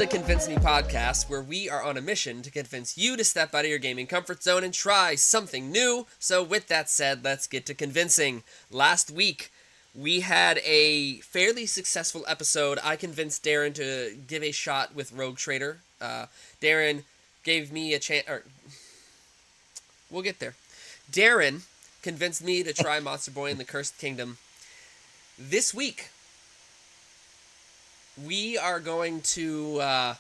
the Convince Me podcast, where we are on a mission to convince you to step out of your gaming comfort zone and try something new. So with that said, let's get to convincing. Last week, we had a fairly successful episode. I convinced Darren to give a shot with Rogue Trader. Darren gave me a chance, or we'll get there. Darren convinced me to try Monster Boy in the Cursed Kingdom. This week, we are going to man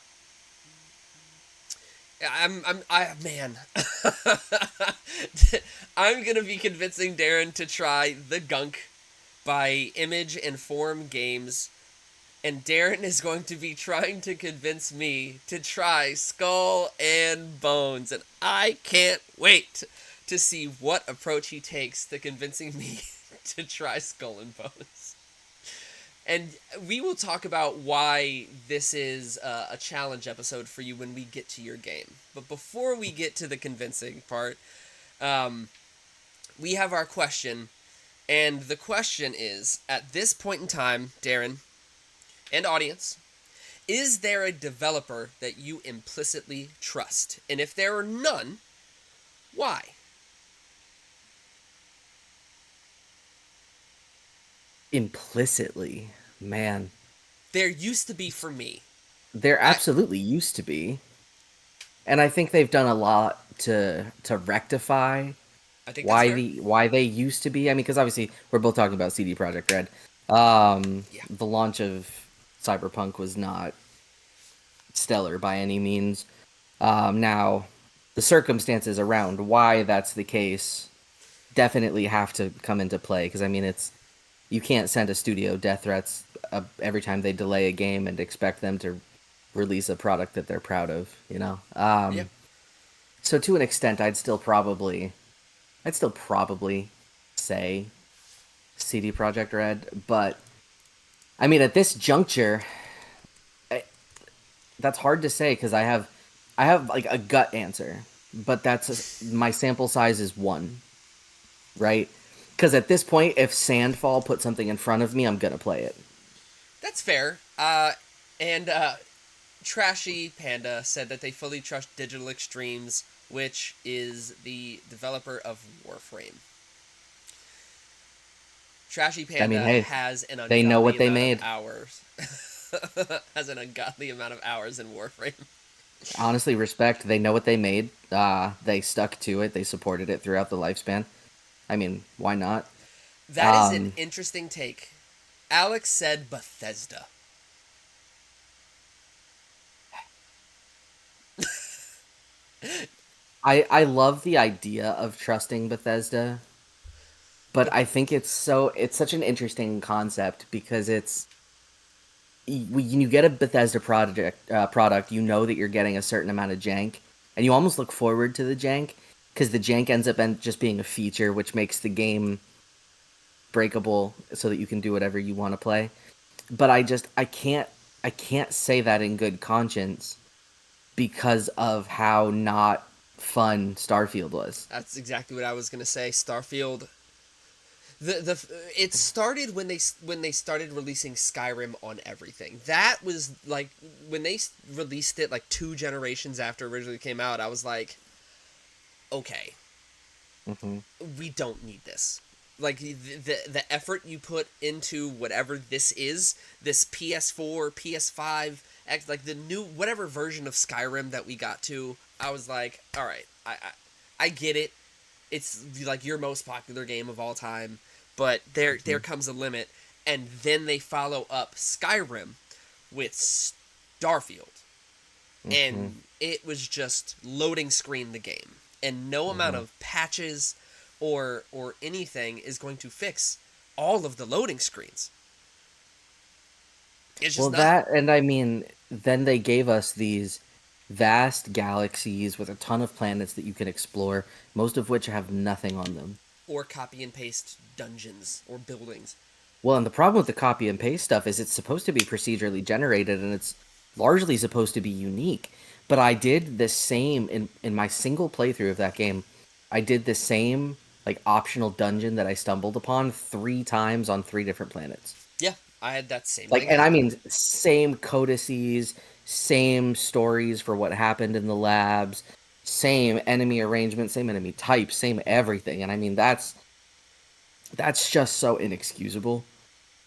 I'm gonna be convincing Darren to try the Gunk by Image and Form Games, and Darren is going to be trying to convince me to try Skull and Bones, and I can't wait to see what approach he takes to convincing me to try Skull and Bones. And we will talk about why this is a challenge episode for you when we get to your game. But before we get to the convincing part, we have our question. And the question is, at this point in time, Darren and audience, is there a developer that you implicitly trust? And if there are none, why? Implicitly, man. There used to be for me. There absolutely used to be. And I think they've done a lot to rectify why they used to be. I mean, because obviously we're both talking about CD Projekt Red. The launch of Cyberpunk was not stellar by any means. Now, the circumstances around why that's the case definitely have to come into play. Because, I mean, you can't send a studio death threats every time they delay a game and expect them to release a product that they're proud of, you know? So to an extent, I'd still probably say CD Projekt Red, but I mean, at this juncture, that's hard to say because I have like a gut answer, but my sample size is 1, right? Because at this point, if Sandfall put something in front of me, I'm gonna play it. That's fair. And Trashy Panda said that they fully trust Digital Extremes, which is the developer of Warframe. Trashy Panda has an ungodly they know what they amount made. Of hours. Has an ungodly amount of hours in Warframe. Honestly, respect. They know what they made. They stuck to it. They supported it throughout the lifespan. I mean, why not? That is an interesting take. Alex said Bethesda. I love the idea of trusting Bethesda, but I think it's such an interesting concept because when you get a Bethesda product, you know that you're getting a certain amount of jank, and you almost look forward to the jank because the jank ends up just being a feature, which makes the game breakable so that you can do whatever you want to play. But I can't say that in good conscience because of how not fun Starfield was. That's exactly what I was gonna say. Starfield. It started when they started releasing Skyrim on everything. That was like when they released it like 2 generations after it originally came out. I was like, okay, we don't need this. Like the effort you put into whatever this is, this PS4, PS5, like the new whatever version of Skyrim that we got to, I was like, all right, I get it. It's like your most popular game of all time, but there comes a limit. And then they follow up Skyrim with Starfield, and it was just loading screen the game, and no amount of patches or anything is going to fix all of the loading screens. It's just that, and I mean, then they gave us these vast galaxies with a ton of planets that you can explore, most of which have nothing on them. Or copy and paste dungeons or buildings. Well, and the problem with the copy and paste stuff is it's supposed to be procedurally generated, and it's largely supposed to be unique. But I did the same in my single playthrough of that game. I did the same like optional dungeon that I stumbled upon 3 times on 3 different planets. Yeah, I had that same like, thing. And I mean, same codices, same stories for what happened in the labs, same enemy arrangement, same enemy type, same everything. And I mean, that's just so inexcusable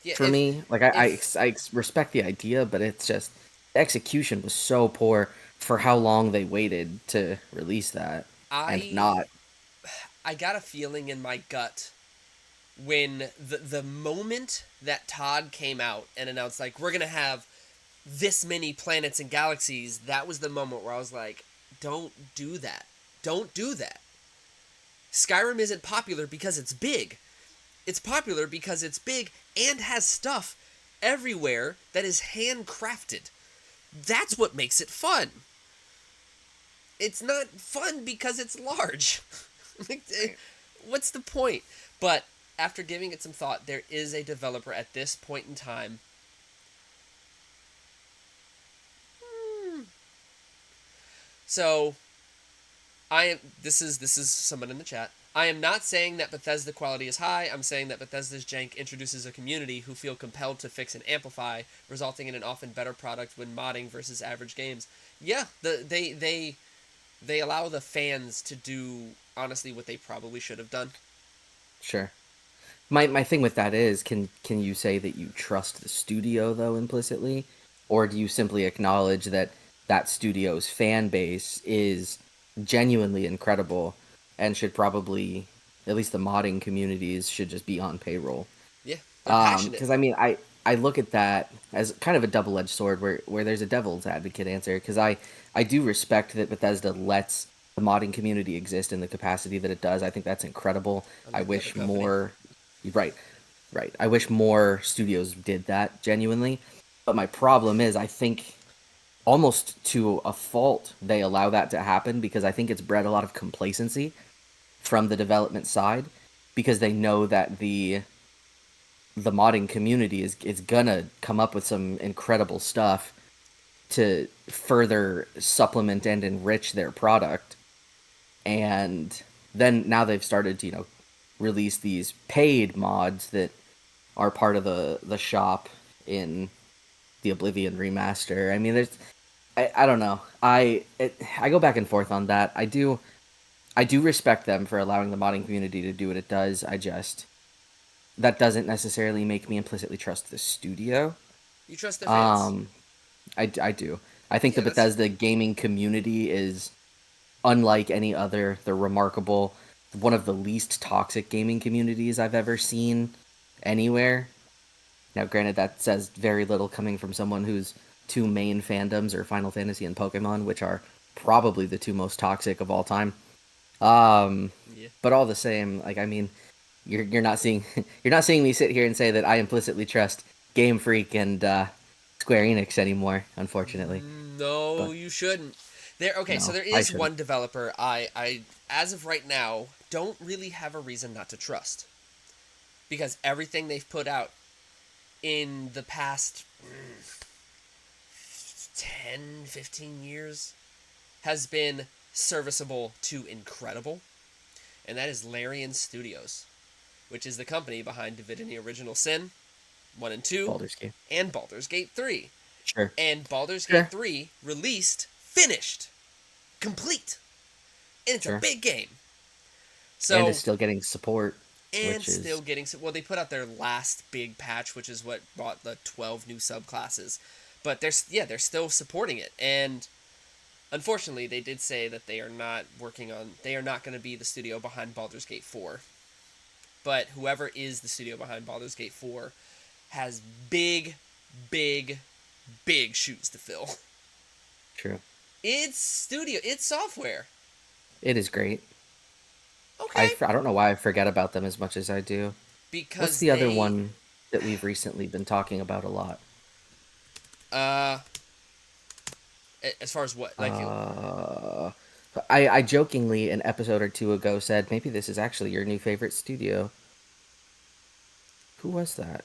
Yeah, for me. Like if I respect the idea, but it's just the execution was so poor for how long they waited to release that and I not. I got a feeling in my gut when the moment that Todd came out and announced like we're gonna have this many planets and galaxies, that was the moment where I was like, don't do that. Don't do that. Skyrim isn't popular because it's big. It's popular because it's big and has stuff everywhere that is handcrafted. That's what makes it fun. It's not fun because it's large. What's the point? But after giving it some thought, there is a developer at this point in time. So I am. This is someone in the chat. I am not saying that Bethesda quality is high. I'm saying that Bethesda's jank introduces a community who feel compelled to fix and amplify, resulting in an often better product when modding versus average games. Yeah, they allow the fans to do honestly what they probably should have done. Sure. My thing with that is, can you say that you trust the studio though implicitly, or do you simply acknowledge that that studio's fan base is genuinely incredible and should probably, at least the modding communities should just be on payroll? Yeah, they're passionate. Because I mean, I look at that as kind of a double-edged sword where there's a devil's advocate answer, because I do respect that Bethesda lets the modding community exist in the capacity that it does. I think that's incredible. I Unlike the other wish company. more. Right, right. I wish more studios did that genuinely. But my problem is, I think almost to a fault they allow that to happen, because I think it's bred a lot of complacency from the development side, because they know that the modding community is gonna come up with some incredible stuff to further supplement and enrich their product. And then now they've started to, release these paid mods that are part of the shop in the Oblivion remaster. I mean, I don't know. I go back and forth on that. I do respect them for allowing the modding community to do what it does. I just that doesn't necessarily make me implicitly trust the studio. You trust their fans. Um, I do. I think the Yeah, that's Bethesda gaming community is unlike any other. They're remarkable. One of the least toxic gaming communities I've ever seen anywhere. Now, granted, that says very little coming from someone whose two main fandoms are Final Fantasy and Pokemon, which are probably the two most toxic of all time. Um, yeah. but all the same, like, I mean, you're not seeing you're not seeing me sit here and say that I implicitly trust Game Freak and Square Enix anymore, unfortunately. No, But you shouldn't. There. Okay, so no, there I is shouldn't. one developer I as of right now don't really have a reason not to trust because everything they've put out in the past 10, 15 years has been serviceable to incredible, and that is Larian Studios, which is the company behind Divinity Original Sin 1 and 2 Baldur's Gate. and Baldur's Gate 3. Sure. And Baldur's Gate Sure. 3 released, finished, complete. And it's a Sure. big game. And is So, still getting support, and which still is getting. Well, they put out their last big patch, which is what brought the 12 new subclasses. But they're still supporting it. And unfortunately, they did say that they are not working on. They are not going to be the studio behind Baldur's Gate 4. But whoever is the studio behind Baldur's Gate 4 has big, big, big shoes to fill. true. It's software. It is great. Okay. I don't know why I forget about them as much as I do. What's Because the other they, one that we've recently been talking about a lot? uh, as far as what, like, Uh, I jokingly an episode or two ago said maybe this is actually your new favorite studio. Who was that?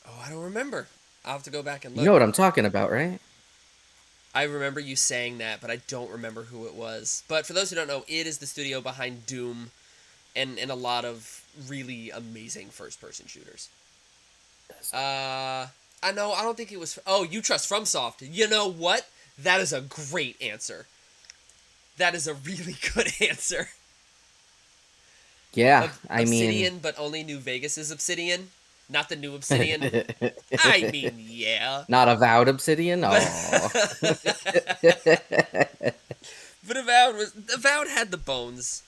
oh, I don't remember. I'll have to go back and You know look. what I'm talking about, right? I remember you saying that, but I don't remember who it was. But for those who don't know, it is the studio behind Doom and a lot of really amazing first-person shooters. Yes. Uh, I know. I don't think it was. Oh, you trust FromSoft. You know what? That is a great answer. That is a really good answer. Yeah, I mean, Obsidian, but only New Vegas' Obsidian, not the new Obsidian. I mean, yeah. not Avowed Obsidian. But Oh, but Avowed had the bones.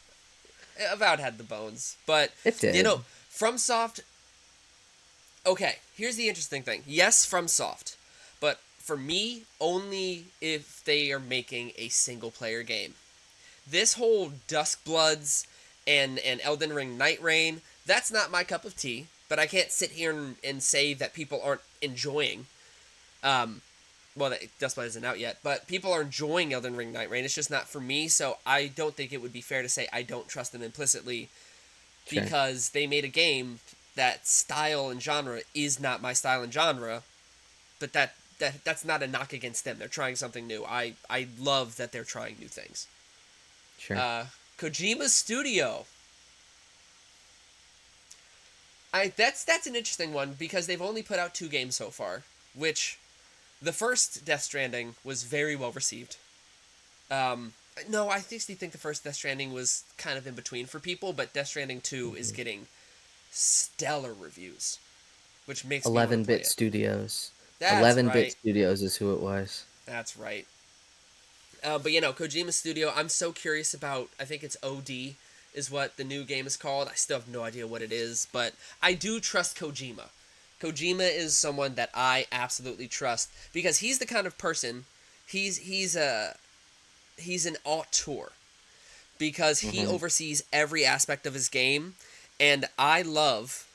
Avowed had the bones. But it you did. know, FromSoft. Okay, here's the interesting thing. Yes, FromSoft, but for me, only if they are making a single player game. This whole Duskbloods and Elden Ring Night Rain, that's not my cup of tea. But I can't sit here and say that people aren't enjoying. Um, well, Duskblood isn't out yet, but people are enjoying Elden Ring Night Rain. It's just not for me, so I don't think it would be fair to say I don't trust them implicitly Sure. because they made a game that style and genre is not my style and genre. But that's not a knock against them. They're trying something new. I love that they're trying new things. Sure. Uh, Kojima Studio. That's an interesting one because they've only put out 2 games so far, which the first Death Stranding was very well received. Um, no, I actually think the first Death Stranding was kind of in between for people, but Death Stranding 2 is getting stellar reviews, which makes me want to play 11-bit it. Studios. That's 11-bit right. Studios is who it was. That's right. But Kojima Studio, I'm so curious about. I think it's OD is what the new game is called. I still have no idea what it is, but I do trust Kojima. Kojima is someone that I absolutely trust because he's the kind of person. He's an auteur because he Hmm. oversees every aspect of his game, and I love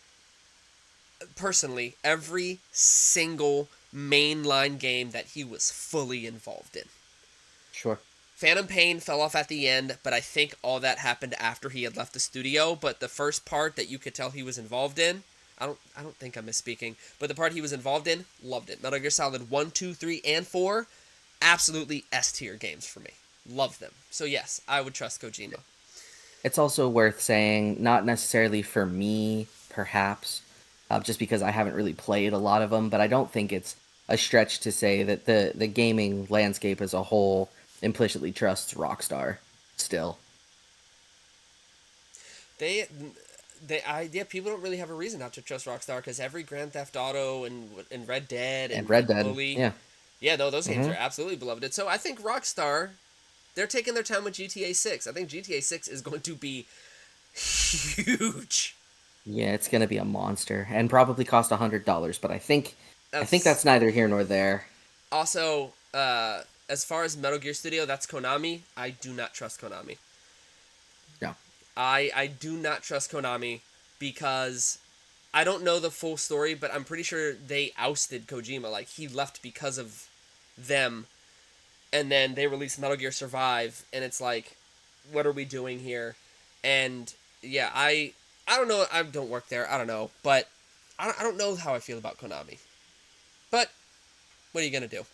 personally every single mainline game that he was fully involved in. Sure. Phantom Pain fell off at the end, but I think all that happened after he had left the studio. But the first part that you could tell he was involved in, I don't think I'm misspeaking, but the part he was involved in, loved it. Metal Gear Solid 1, 2, 3, and 4, absolutely S tier games for me. Love them. So yes, I would trust Kojima. It's also worth saying, not necessarily for me, perhaps, just because I haven't really played a lot of them, but I don't think it's a stretch to say that the gaming landscape as a whole implicitly trusts Rockstar still. They yeah, people don't really have a reason not to trust Rockstar because every Grand Theft Auto and Red Dead And and Red Dead, Bully, yeah. yeah, no, those games Hmm. are absolutely beloved. So I think Rockstar, they're taking their time with GTA 6. I think GTA 6 is going to be huge. Yeah, it's gonna be a monster and probably cost $100, but I think That's that's neither here nor there. also as far as Metal Gear Studio, that's Konami. I do not trust Konami. No. I do not trust Konami because I don't know the full story, but I'm pretty sure they ousted Kojima. Like he left because of them, and then they released Metal Gear Survive, and it's like, what are we doing here? And yeah, I don't know. I don't work there. I don't know, but I don't know how I feel about Konami. But what are you gonna do?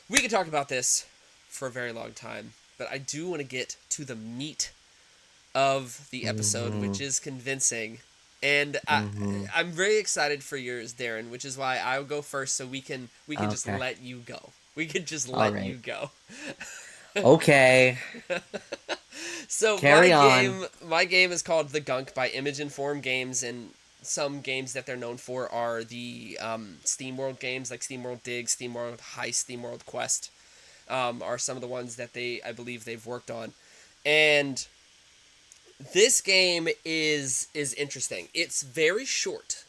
We could talk about this for a very long time, but I do want to get to the meat of the episode, Hmm. which is convincing. And Hmm. I'm very excited for yours, Darren, which is why I'll go first, so we can just Okay. let you go. We could just All let you right. go. Okay. So Carry on. my game is called The Gunk by Image and Form Games, and some games that they're known for are the SteamWorld games like SteamWorld Dig, SteamWorld Heist, SteamWorld Quest. Are some of the ones that I believe they've worked on, and this game is interesting. It's very short.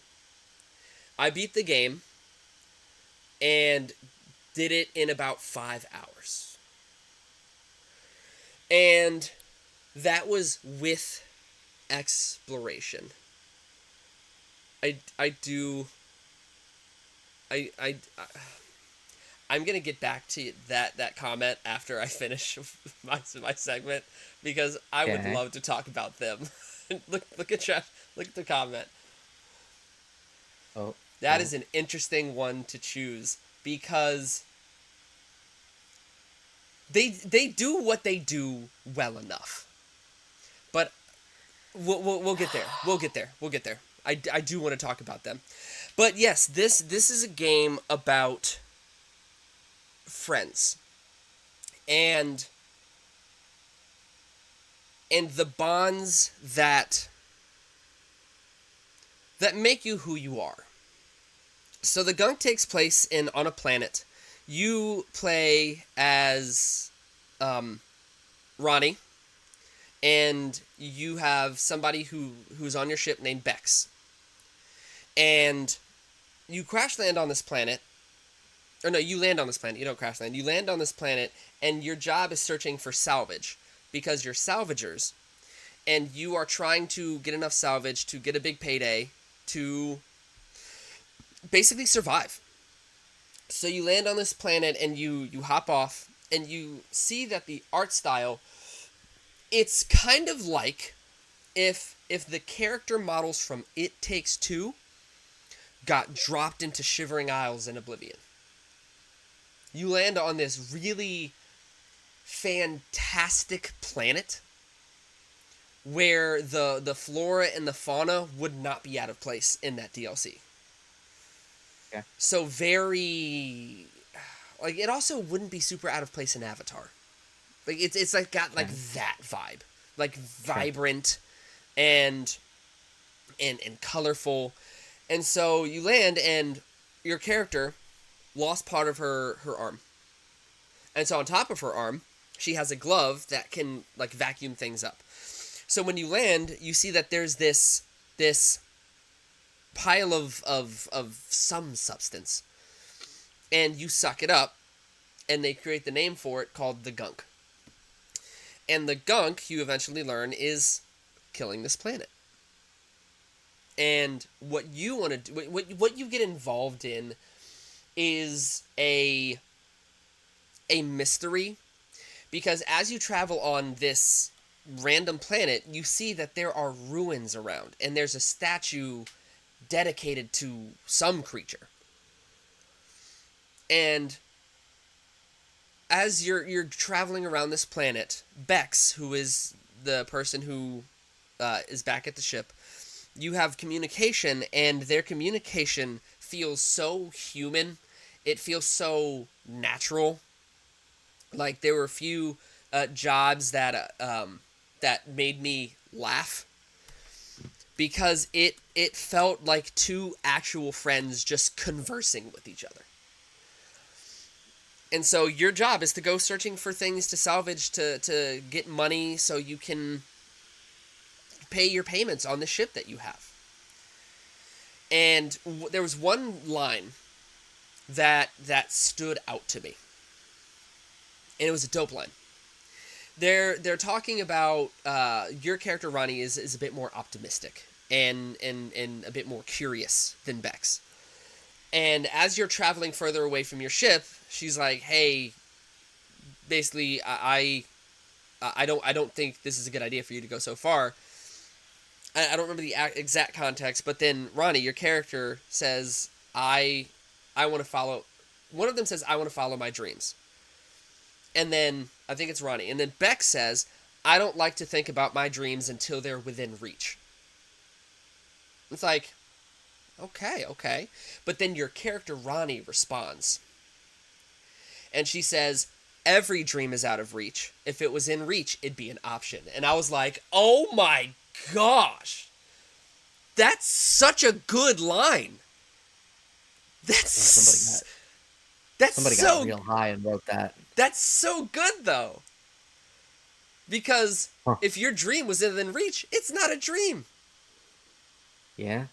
I beat the game and did it in about 5 hours, and that was with exploration. I do I I'm gonna get back to that comment after I finish my segment because I would Okay. love to talk about them. Look at chat. Look at the comment. Oh. That Oh. is an interesting one to choose because they do what they do well enough. But we'll get there. We'll get there. I do want to talk about them. But yes, this is a game about friends and the bonds that make you who you are. So the Gunk takes place on a planet. You play as Ronnie, and you have somebody who's on your ship named Bex. And you crash land on this planet. Or no, you land on this planet. You don't crash land. You land on this planet, and your job is searching for salvage because you're salvagers, and you are trying to get enough salvage to get a big payday to basically survive. So you land on this planet and you hop off and you see that the art style, it's kind of like if the character models from It Takes Two got dropped into Shivering Isles in Oblivion. You land on this really fantastic planet where the flora and the fauna would not be out of place in that DLC. Yeah. So very, like, it also wouldn't be super out of place in Avatar. Like it's like got like that vibe, like vibrant and colorful. And so you land and your character lost part of her arm. And so on top of her arm, she has a glove that can like vacuum things up. So when you land, you see that there's this pile of some substance. And you suck it up, and they create the name for it called the Gunk. And the Gunk, you eventually learn, is killing this planet. And what you want to do, what you get involved in, is a mystery, because as you travel on this random planet, you see that there are ruins around, and there's a statue dedicated to some creature. And as you're traveling around this planet, Bex, who is the person who is back at the ship, you have communication, and their communication feels so human. It feels so natural. Like, there were a few jobs that made me laugh because it felt like two actual friends just conversing with each other. And so your job is to go searching for things to salvage to get money so you can pay your payments on the ship that you have. And there was one line that stood out to me. And it was a dope line. They're talking about your character Ronnie is a bit more optimistic and a bit more curious than Bex. And as you're traveling further away from your ship, she's like, "Hey, basically, I don't think this is a good idea for you to go so far." I don't remember the exact context, but then Ronnie, your character, says, "I want to follow." One of them says, "I want to follow my dreams." And then I think it's Ronnie, and then Bex says, "I don't like to think about my dreams until they're within reach." It's like, okay. But then your character Ronnie responds. And she says, "Every dream is out of reach. If it was in reach, it'd be an option." And I was like, oh my gosh. That's such a good line. That's Somebody got real high and wrote that. That's so good, though. Because if your dream was within reach, it's not a dream. Yeah.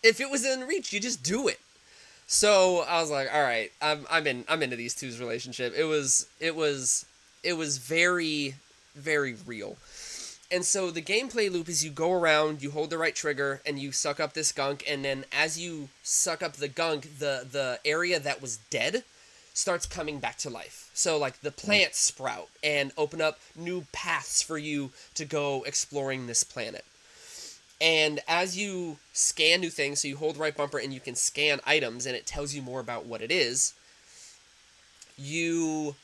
If it was in reach, you just do it. So I was like, all right, I'm into these two's relationship. It was very, very real. And so the gameplay loop is you go around, you hold the right trigger, and you suck up this gunk, and then as you suck up the gunk, the area that was dead starts coming back to life. So like the plants sprout and open up new paths for you to go exploring this planet. And as you scan new things, so you hold the right bumper and you can scan items and it tells you more about what it is, you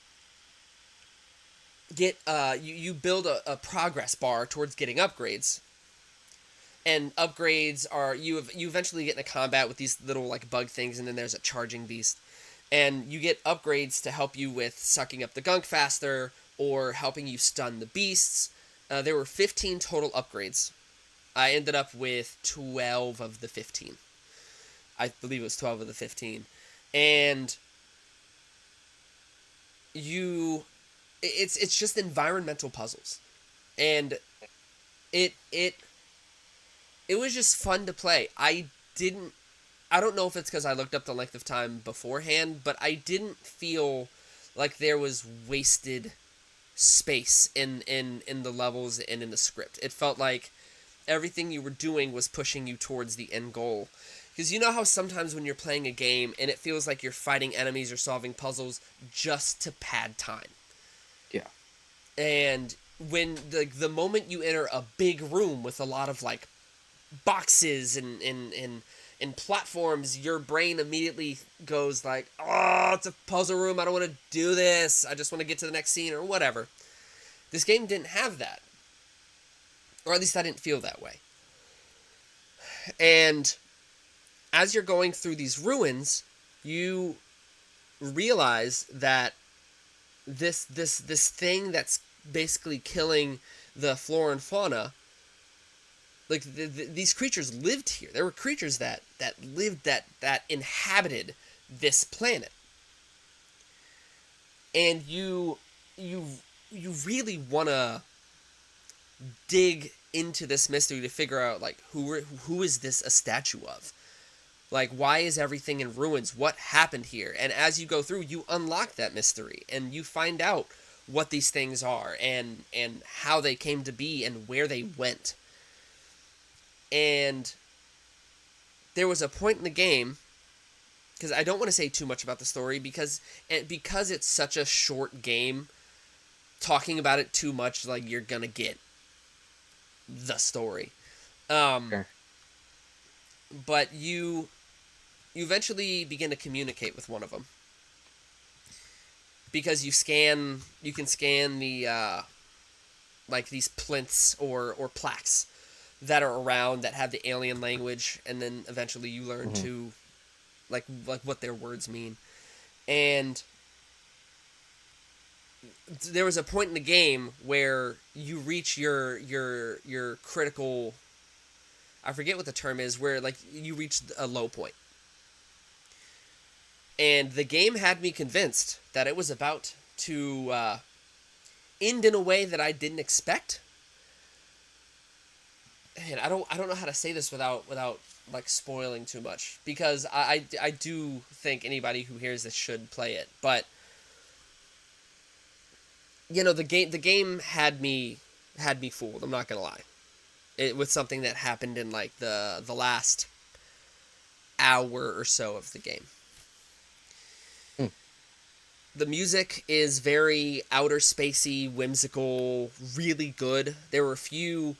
get you build a progress bar towards getting upgrades. And upgrades are you eventually get in a combat with these little like bug things, and then there's a charging beast, and you get upgrades to help you with sucking up the gunk faster or helping you stun the beasts. There were 15 total upgrades. I ended up with 12 of the 15. I believe it was 12 of the 15. And it's just environmental puzzles. And it it was just fun to play. I don't know if it's because I looked up the length of time beforehand, but I didn't feel like there was wasted space in the levels and in the script. It felt like everything you were doing was pushing you towards the end goal. Because you know how sometimes when you're playing a game and it feels like you're fighting enemies or solving puzzles just to pad time. Yeah. And when the moment you enter a big room with a lot of like boxes and platforms, your brain immediately goes like, oh, it's a puzzle room, I don't want to do this, I just want to get to the next scene or whatever. This game didn't have that. Or at least I didn't feel that way. And as you're going through these ruins, you realize that this thing that's basically killing the flora and fauna, like these creatures lived here. There were creatures that lived that inhabited this planet, and you really want to dig into this mystery to figure out like who is this a statue of? Like, why is everything in ruins? What happened here? And as you go through, you unlock that mystery and you find out what these things are and how they came to be and where they went. And there was a point in the game, because I don't want to say too much about the story because it's such a short game, talking about it too much, like, you're gonna get the story. Sure. But you eventually begin to communicate with one of them, because you can scan the like these plinths or plaques that are around that have the alien language, and then eventually you learn to like what their words mean. And there was a point in the game where you reach your critical, I forget what the term is, where like you reach a low point. And the game had me convinced that it was about to end in a way that I didn't expect. And I don't know how to say this without like spoiling too much, because I do think anybody who hears this should play it. But you know, the game had me fooled. I'm not gonna lie. It was something that happened in like the last hour or so of the game. The music is very outer spacey, whimsical, really good. There were a few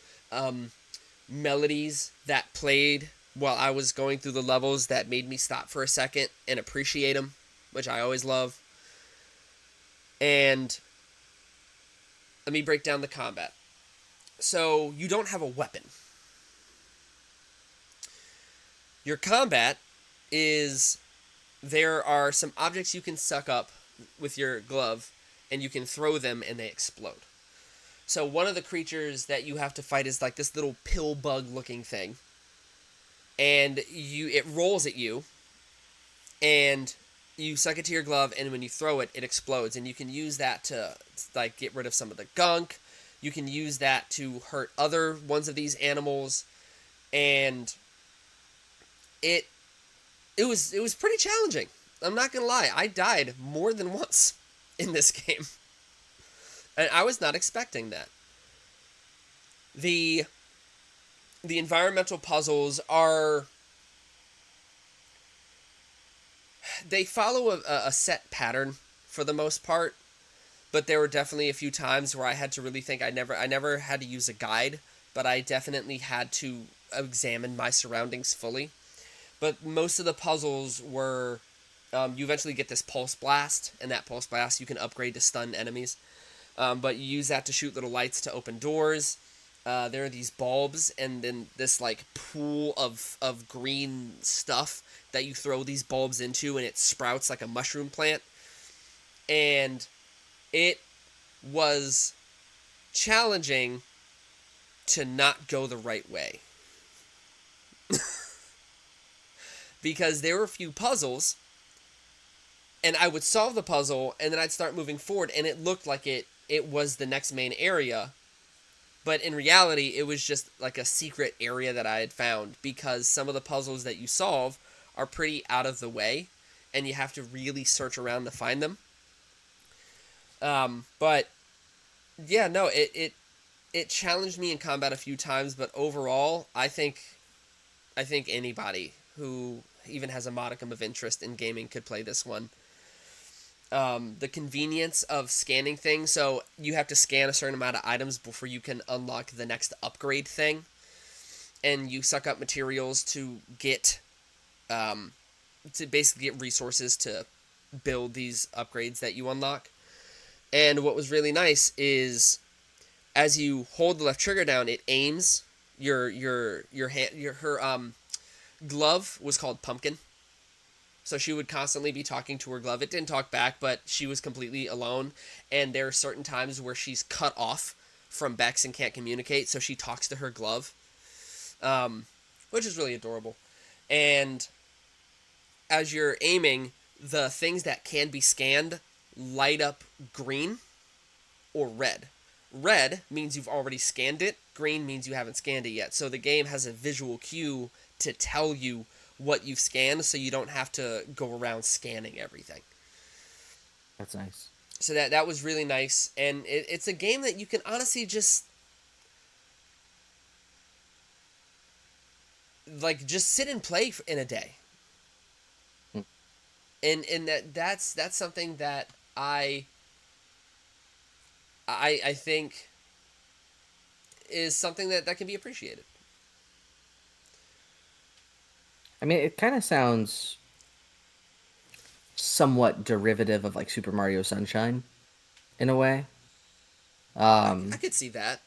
melodies that played while I was going through the levels that made me stop for a second and appreciate them, which I always love. And let me break down the combat. So you don't have a weapon. Your combat is, there are some objects you can suck up with your glove, and you can throw them and they explode. So one of the creatures that you have to fight is like this little pill bug looking thing, and it rolls at you, and you suck it to your glove, and when you throw it, it explodes, and you can use that to like get rid of some of the gunk. You can use that to hurt other ones of these animals, and it was pretty challenging. I'm not gonna lie, I died more than once in this game, and I was not expecting that. The environmental puzzles are, they follow a set pattern for the most part, but there were definitely a few times where I had to really think. I never had to use a guide, but I definitely had to examine my surroundings fully. But most of the puzzles were, you eventually get this pulse blast, and that pulse blast you can upgrade to stun enemies. But you use that to shoot little lights to open doors. there are these bulbs and then this like pool of green stuff that you throw these bulbs into and it sprouts like a mushroom plant. And it was challenging to not go the right way. Because there were a few puzzles and I would solve the puzzle and then I'd start moving forward and it looked like it was the next main area. But in reality, it was just like a secret area that I had found because some of the puzzles that you solve are pretty out of the way and you have to really search around to find them. But yeah, no, it challenged me in combat a few times, but overall, I think anybody who even has a modicum of interest in gaming could play this one. The convenience of scanning things, so you have to scan a certain amount of items before you can unlock the next upgrade thing, and you suck up materials to basically get resources to build these upgrades that you unlock. And what was really nice is as you hold the left trigger down, it aims your hand. Her glove was called Pumpkin, so she would constantly be talking to her glove. It didn't talk back, but she was completely alone. And there are certain times where she's cut off from Bex and can't communicate, so she talks to her glove, which is really adorable. And as you're aiming, the things that can be scanned light up green or red. Red means you've already scanned it. Green means you haven't scanned it yet. So the game has a visual cue to tell you what you've scanned so you don't have to go around scanning everything. That's nice. So that was really nice. And it's a game that you can honestly just just sit and play in a day. Hmm. And that's something that I think is something that can be appreciated. I mean, it kind of sounds somewhat derivative of like Super Mario Sunshine in a way. I could see that.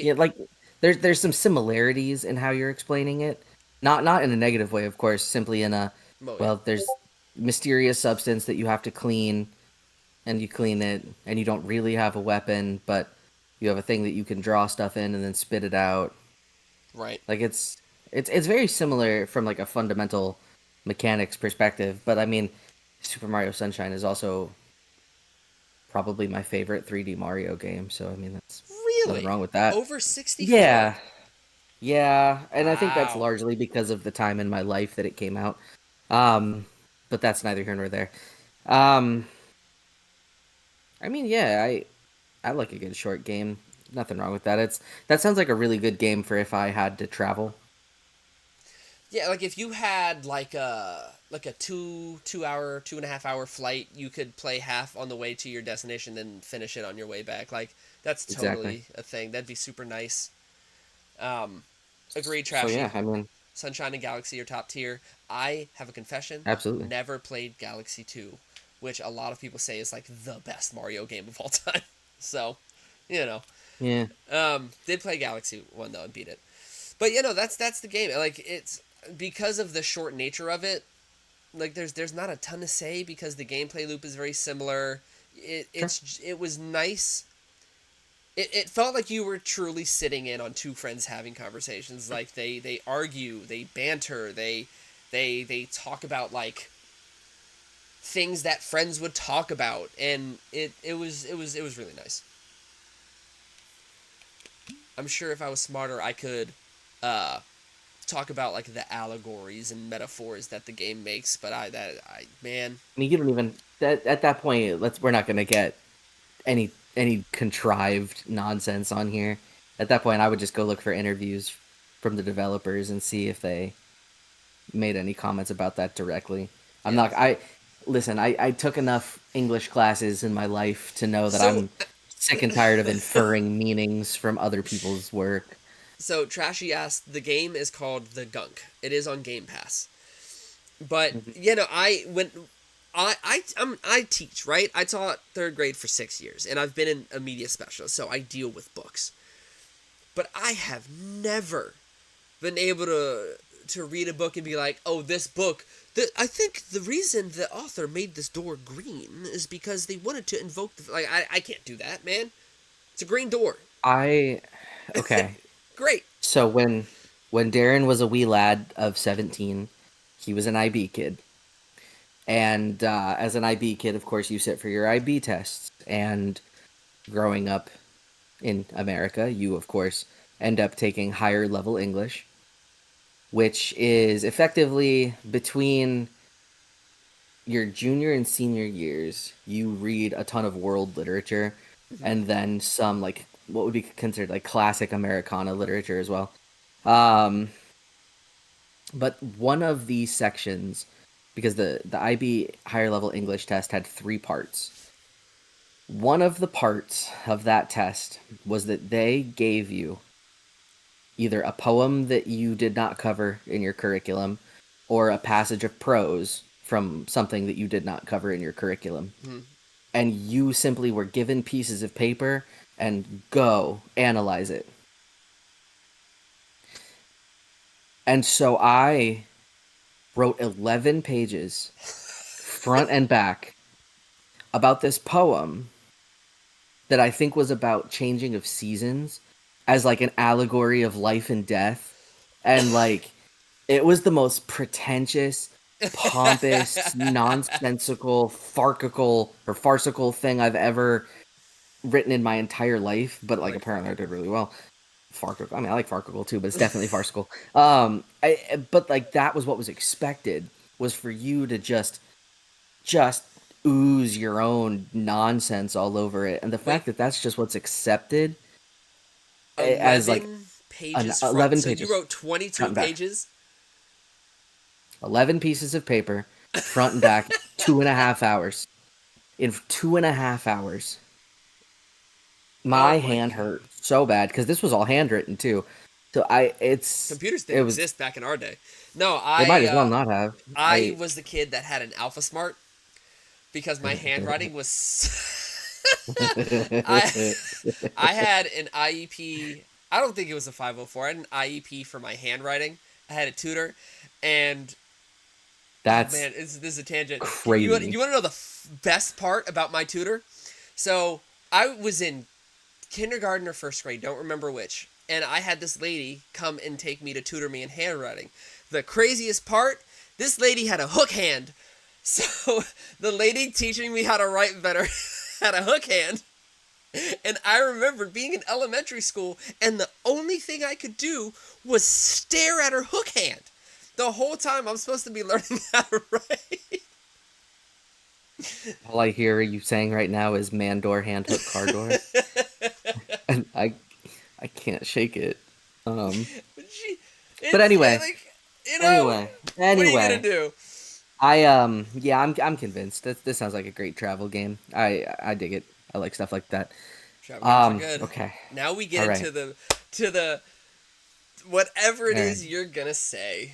Yeah, like there's some similarities in how you're explaining it. Not in a negative way, of course, simply in a Oh yeah. well, there's mysterious substance that you have to clean and you clean it and you don't really have a weapon, but you have a thing that you can draw stuff in and then spit it out. Right. Like it's very similar from like a fundamental mechanics perspective, but I mean Super Mario Sunshine is also probably my favorite 3D Mario game, so I mean that's nothing Really? wrong with that. Over 64? Yeah. Yeah, and I think that's Wow. largely because of the time in my life that it came out. Um, but that's neither here nor there. Um, I mean, yeah, I like a good short game. Nothing wrong with that. That sounds like a really good game for if I had to travel. Yeah, like if you had like a 2 hour, 2.5 hour flight, you could play half on the way to your destination, then finish it on your way back. Like that's Exactly. totally a thing. That'd be super nice. Um, Agreed, So yeah, Trashy. I mean, Sunshine and Galaxy are top tier. I have a confession. absolutely. Never played Galaxy 2, which a lot of people say is like the best Mario game of all time. So, you know, Yeah. did play Galaxy 1 though and beat it. But that's the game. Like it's because of the short nature of it. Like there's not a ton to say because the gameplay loop is very similar. Sure. It was nice. It felt like you were truly sitting in on two friends having conversations. Like they argue, they banter, they talk about like things that friends would talk about, and it was really nice. I'm sure if I was smarter, I could uh, talk about like the allegories and metaphors that the game makes. But man, I mean, you don't even that at that point. We're not gonna get any contrived nonsense on here. At that point, I would just go look for interviews from the developers and see if they made any comments about that directly. I'm yeah. not. I listen. I took enough English classes in my life to know that So I'm sick and tired of inferring meanings from other people's work. so Trashy asked. The game is called the Gunk. It is on Game Pass. But Mhm. I teach, right. I taught third grade for 6 years, and I've been in a media specialist, so I deal with books. but I have never been able to read a book and be like, oh, this book. I think the reason the author made this door green is because they wanted to invoke the like. I can't do that, man. It's a green door. I okay. Great. So when Darren was a wee lad of 17, he was an IB kid. And as an IB kid, of course, you sit for your IB tests. And growing up in America, you, of course, end up taking higher level English, which is effectively between your junior and senior years. You read a ton of world literature and then some, like, what would be considered like classic Americana literature as well. Um, but one of these sections, because the IB higher level English test had 3 parts. One of the parts of that test was that they gave you either a poem that you did not cover in your curriculum or a passage of prose from something that you did not cover in your curriculum. Hmm. And you simply were given pieces of paper and go analyze it. And so I wrote 11 pages, front and back, about this poem that I think was about changing of seasons as like an allegory of life and death. And like it was the most pretentious, pompous, nonsensical, farcical thing I've ever written in my entire life. But I like like apparently I farcical. did really well. Farcical. I mean, I like farcical too, but it's definitely farcical. But like that was what was expected, was for you to just ooze your own nonsense all over it, and the Wait, fact that that's just what's accepted as like 11 an pages front. 11 So you pages wrote 22 front and back, pages? 11 pieces of paper front and back, 2.5 hours. In 2.5 hours, Oh my my hand god. hurt so bad because this was all handwritten too. So Computers it didn't was exist back in our day. No, it might as well not have. I was the kid that had an Alpha Smart because my handwriting was I I had an IEP. I don't think it was a 504. I had an IEP for my handwriting. I had a tutor, and oh That's man, this is a tangent. You crazy. want to know the best part about my tutor? So I was in kindergarten or first grade, don't remember which, and I had this lady come and take me to tutor me in handwriting. The craziest part, this lady had a hook hand. So the lady teaching me how to write better had a hook hand. And I remember being in elementary school, and the only thing I could do was stare at her hook hand. The whole time I'm supposed to be learning how to write. All I hear you saying right now is man door, hand hook, car door. And I can't shake it. Um, She, but it's anyway, like, you know, anyway, what are you gonna anyway. do? Yeah, I'm convinced. This sounds like a great travel game. I dig it. I like stuff like that. Travel games are good. Okay. Now we get All right. into the whatever it All is right. you're gonna say.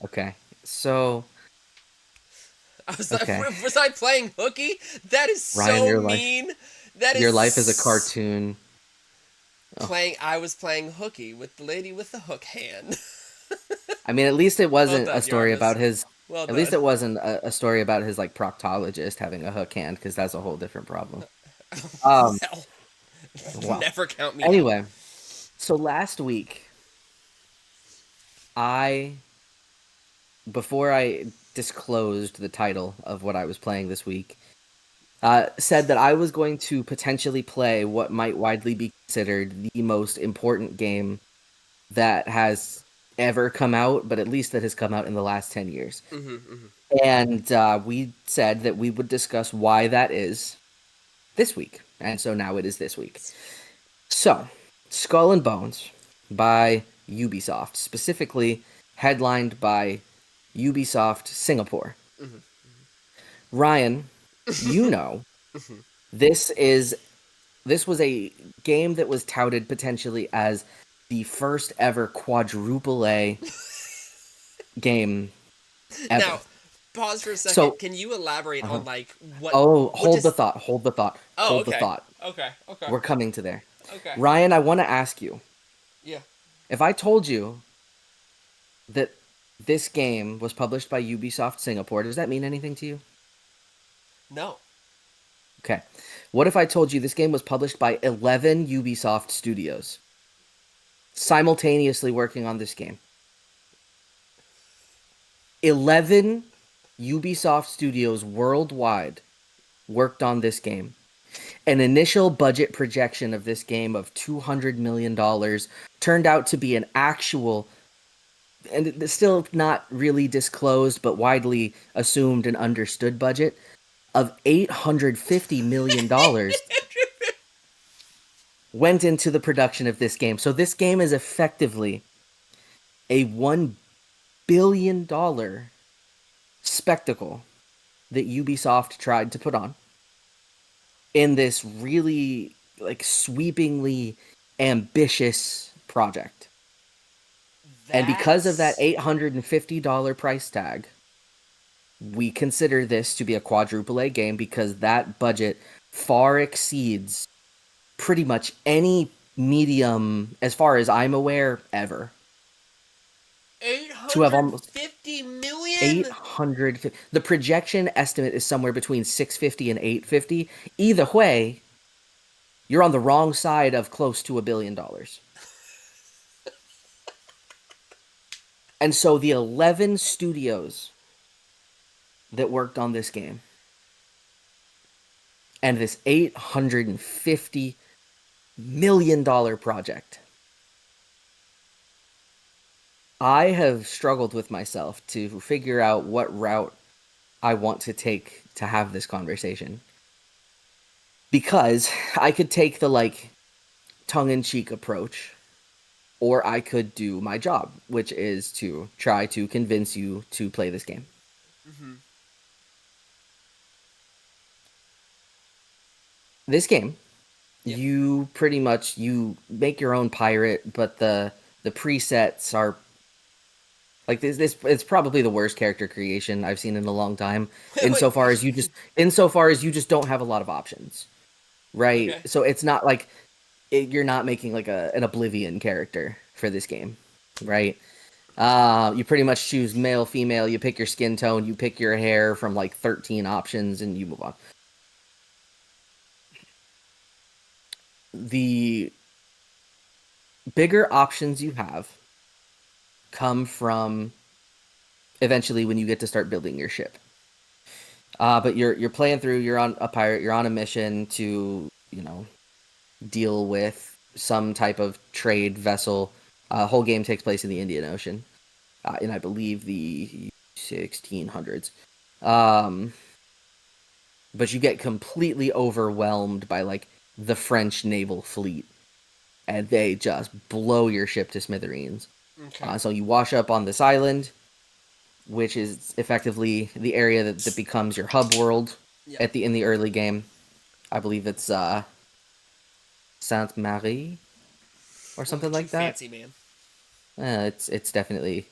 Okay. So, I was like, okay. was I playing hooky? That is Ryan, so mean. That your life is a is cartoon. Oh, playing. I was playing hooky with the lady with the hook hand. I mean, at least it Well wasn't a done, story Yarmus. about his. Well At least done. it wasn't a story about his like proctologist having a hook hand, because that's a whole different problem. Um. Well, Well. never count me out. Anyway, so last week I before I disclosed the title of what I was playing this week, said that I was going to potentially play what might widely be considered the most important game that has ever come out, but at least that has come out in the last 10 years. Mm-hmm. And we said that we would discuss why that is this week. And so now it is this week. So, Skull and Bones by Ubisoft, specifically headlined by Ubisoft Singapore. Mm-hmm. Ryan, you know, Mm-hmm. this is this was a game that was touted potentially as the first ever quadruple A game Now, ever. pause for a second. So, Can you elaborate uh on like oh, what hold the does? thought, hold the thought, Oh, hold the okay, thought. okay, okay, We're coming to there. okay. Ryan, I want to ask you. Yeah. If I told you that this game was published by Ubisoft Singapore, does that mean anything to you? No. Okay. What if I told you this game was published by 11 Ubisoft studios simultaneously working on this game? 11 Ubisoft studios worldwide worked on this game. An initial budget projection of this game of $200 million turned out to be an actual, and it's still not really disclosed, but widely assumed and understood budget of $850 million went into the production of this game. So this game is effectively a $1 billion spectacle that Ubisoft tried to put on in this really like sweepingly ambitious project. And because of that That's $850 price tag, we consider this to be a quadruple A game because that budget far exceeds pretty much any medium, as far as I'm aware, ever. To have almost 850 million. 800, the projection estimate is somewhere between 650 and 850. Either way, you're on the wrong side of close to $1 billion. And so the 11 studios that worked on this game and this $850 million project, I have struggled with myself to figure out what route I want to take to have this conversation. Because I could take the like tongue-in-cheek approach, or I could do my job, which is to try to convince you to play this game. Mm-hmm. This game, Yep. you pretty much you make your own pirate, but the presets are like this it's probably the worst character creation I've seen in a long time, insofar as you just don't have a lot of options. Right? Okay. So it's not like you're not making like an Oblivion character for this game, right? You pretty much choose male, female. You pick your skin tone. You pick your hair from like 13 options, and you move on. The bigger options you have come from eventually when you get to start building your ship. But you're playing through. You're on a pirate. You're on a mission to deal with some type of trade vessel. Whole game takes place in the Indian Ocean, in I believe the 1600s. But you get completely overwhelmed by like the French naval fleet, and they just blow your ship to smithereens. Okay. So you wash up on this island, which is effectively the area that becomes your hub world Yep. in the early game. I believe it's Sainte Marie or A little something too like that. fancy, man. It's definitely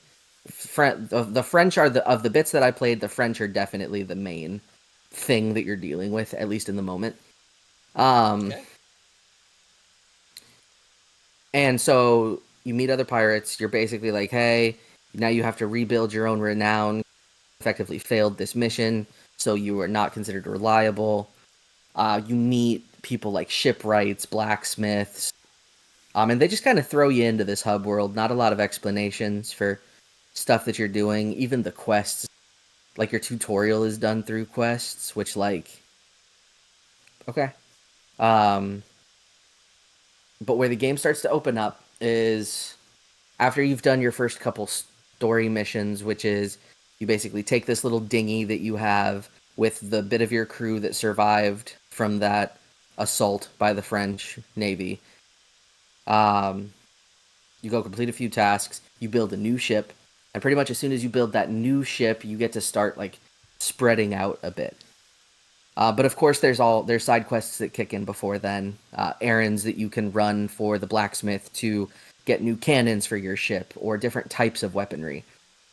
the French are of the bits that I played. The French are definitely the main thing that you're dealing with, at least in the moment. Okay. And so you meet other pirates. You're basically like, hey, now you have to rebuild your own renown. Effectively failed this mission, so you are not considered reliable. You meet people like shipwrights, blacksmiths, and they just kind of throw you into this hub world. Not a lot of explanations for stuff that you're doing. Even the quests, like your tutorial is done through quests, which like, okay. Um, but where the game starts to open up is after you've done your first couple story missions, which is you basically take this little dinghy that you have with the bit of your crew that survived from that assault by the French Navy. You go complete a few tasks, you build a new ship, and pretty much as soon as you build that new ship, you get to start like spreading out a bit. But of course, there's side quests that kick in before then, errands that you can run for the blacksmith to get new cannons for your ship or different types of weaponry.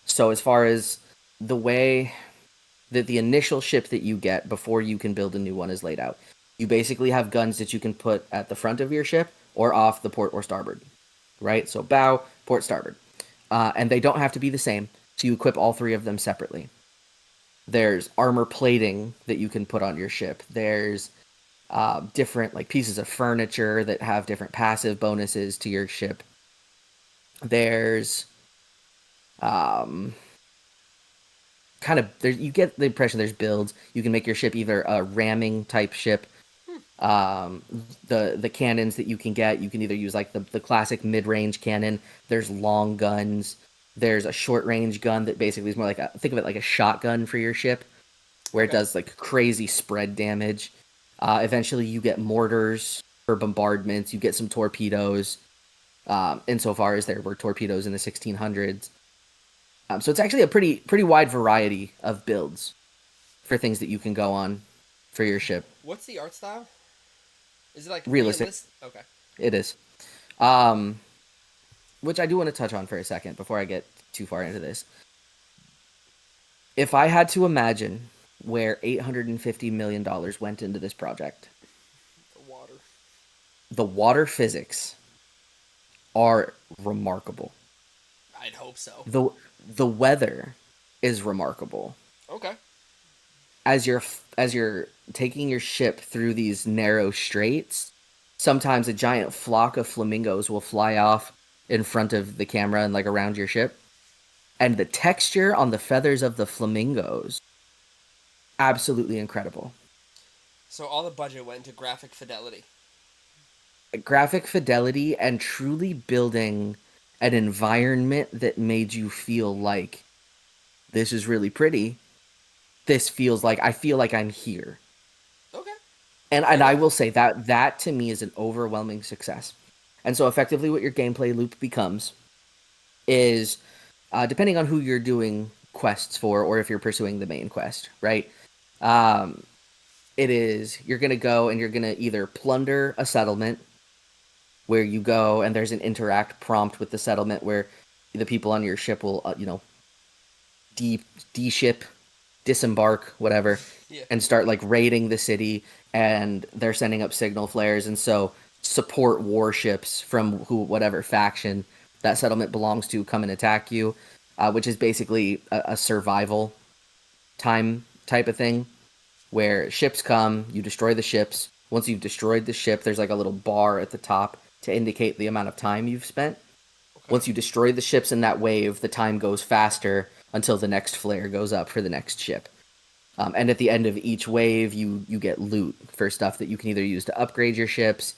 So as far as the way that the initial ship that you get before you can build a new one is laid out, you basically have guns that you can put at the front of your ship or off the port or starboard. right? So bow, port, starboard. And they don't have to be the same, so you equip all three of them separately. There's armor plating that you can put on your ship. There's different like pieces of furniture that have different passive bonuses to your ship. There's um, kind of there you get the impression there's builds. You can make your ship either a ramming type ship. Um, the cannons that you can either use like the classic mid range cannon. There's long guns. There's a short range gun that basically is more like think of it like a shotgun for your ship, where it Okay. does like crazy spread damage. Eventually, you get mortars for bombardments. You get some torpedoes. Insofar as there were torpedoes in the 1600s, so it's actually a pretty wide variety of builds for things that you can go on for your ship. What's the art style? Is it like Realistic, realistic? Okay. it is. Um, which I do want to touch on for a second before I get too far into this. If I had to imagine where $850 million went into this project, The water. the water physics are remarkable. I'd hope so. The weather is remarkable. Okay. As you're taking your ship through these narrow straits, sometimes a giant flock of flamingos will fly off in front of the camera and like around your ship. And the texture on the feathers of the flamingos, absolutely incredible. So all the budget went into graphic fidelity. Graphic fidelity and truly building an environment that made you feel like this is really pretty. This feels like I feel like I'm here. Okay. And Fair I enough. will say that to me is an overwhelming success. And so effectively what your gameplay loop becomes is depending on who you're doing quests for or if you're pursuing the main quest, right? Um, it is you're going to go and you're going to either plunder a settlement where you go and there's an interact prompt with the settlement where the people on your ship will de-ship, disembark, whatever, Yeah. and start like raiding the city, and they're sending up signal flares, and so support warships from whatever faction that settlement belongs to come and attack you, which is basically a survival time type of thing where ships come, you destroy the ships. Once you've destroyed the ship, there's like a little bar at the top to indicate the amount of time you've spent. Okay. Once you destroy the ships in that wave, the time goes faster until the next flare goes up for the next ship. And at the end of each wave, you get loot for stuff that you can either use to upgrade your ships,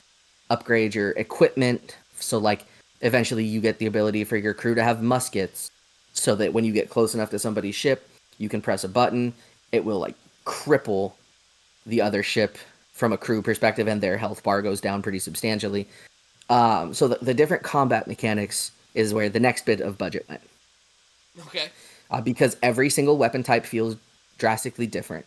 upgrade your equipment. So like eventually you get the ability for your crew to have muskets, so that when you get close enough to somebody's ship, you can press a button. It will like cripple the other ship from a crew perspective, and their health bar goes down pretty substantially. So the different combat mechanics is where the next bit of budget went. Okay. Because every single weapon type feels drastically different.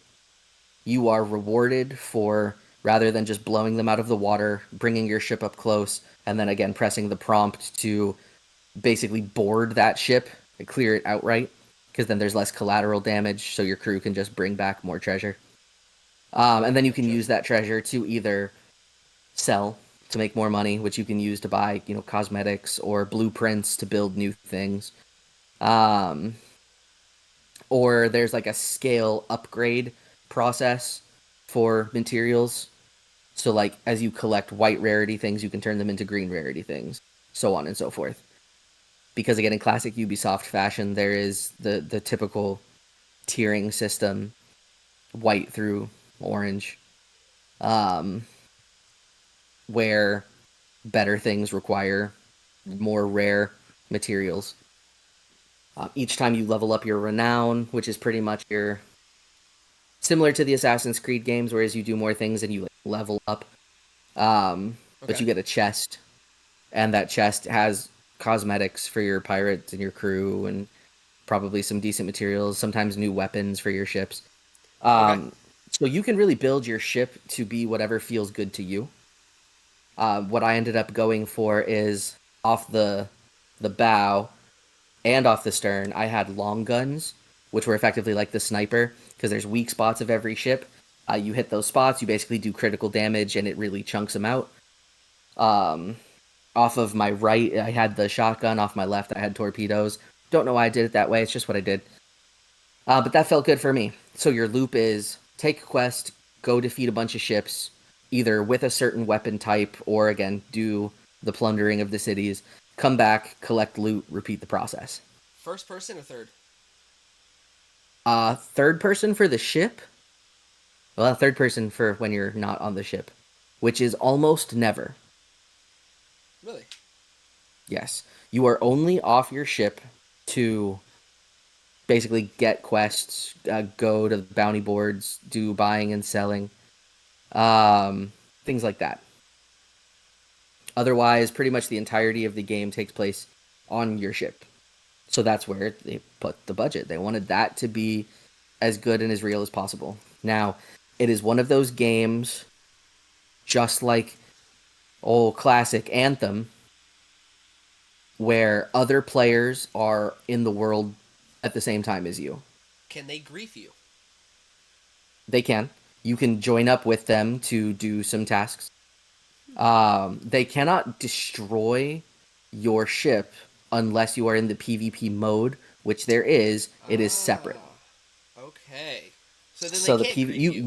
You are rewarded for, rather than just blowing them out of the water, bringing your ship up close, and then again pressing the prompt to basically board that ship and clear it outright, because then there's less collateral damage, so your crew can just bring back more treasure. And then you can Gotcha. use that treasure to either sell to make more money, which you can use to buy, cosmetics or blueprints to build new things. Um, or there's like a scale upgrade process for materials. So like as you collect white rarity things, you can turn them into green rarity things, so on and so forth. Because again, in classic Ubisoft fashion, there is the typical tiering system, white through orange, um, where better things require more rare materials. Each time you level up your renown, which is pretty much your similar to the Assassin's Creed games, whereas you do more things and you like, level up. But Okay. you get a chest, and that chest has cosmetics for your pirates and your crew, and probably some decent materials, sometimes new weapons for your ships. Okay. Um, so you can really build your ship to be whatever feels good to you. What I ended up going for is off the bow and off the stern. I had long guns, which were effectively like the sniper, because there's weak spots of every ship. You hit those spots, you basically do critical damage, and it really chunks them out. Um, Off of my right, I had the shotgun. Off my left, I had torpedoes. Don't know why I did it that way. It's just what I did. But that felt good for me. So your loop is take a quest, go defeat a bunch of ships, either with a certain weapon type or, again, do the plundering of the cities, come back, collect loot, repeat the process. First person or third? Third person for the ship. Well, third person for when you're not on the ship, which is almost never. Really? Yes. You are only off your ship to basically get quests, go to the bounty boards, do buying and selling, um, things like that. Otherwise, pretty much the entirety of the game takes place on your ship. So that's where they put the budget. They wanted that to be as good and as real as possible. Now, it is one of those games, just like old classic Anthem, where other players are in the world at the same time as you. Can they grief you? They can. You can join up with them to do some tasks. They cannot destroy your ship unless you are in the PvP mode, which there is. It is separate. Okay. So then they So the can't PV grief you.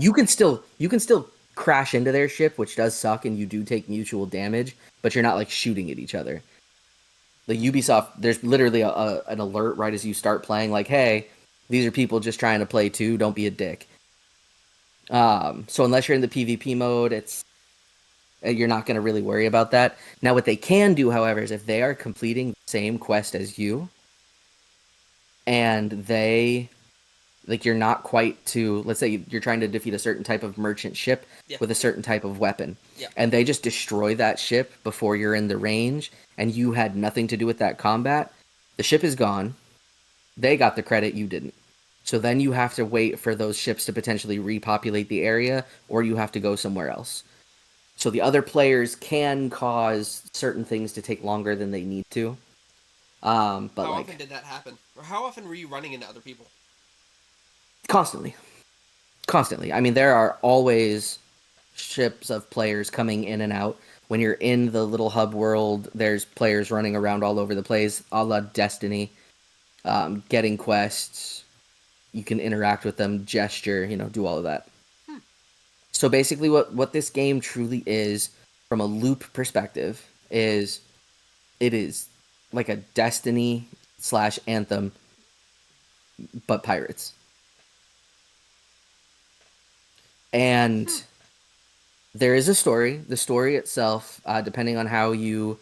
you can still crash into their ship, which does suck, and you do take mutual damage, but you're not like shooting at each other. The Ubisoft, there's literally an alert right as you start playing, like, hey, these are people just trying to play too. Don't be a dick. So unless you're in the PvP mode, it's you're not going to really worry about that. Now, what they can do, however, is if they are completing the same quest as you, and they like you're not quite to, let's say you're trying to defeat a certain type of merchant ship Yeah. with a certain type of weapon, Yeah. and they just destroy that ship before you're in the range, and you had nothing to do with that combat, the ship is gone. They got the credit, you didn't. So then you have to wait for those ships to potentially repopulate the area, or you have to go somewhere else. So the other players can cause certain things to take longer than they need to. But How like often did that happen? Or how often were you running into other people? constantly, constantly. I mean, there are always ships of players coming in and out. When you're in the little hub world, there's players running around all over the place, a la Destiny, getting quests. You can interact with them, gesture, do all of that. So basically, what this game truly is, from a loop perspective, is it is like a Destiny slash Anthem, but pirates. And there is a story. The story itself, depending on how you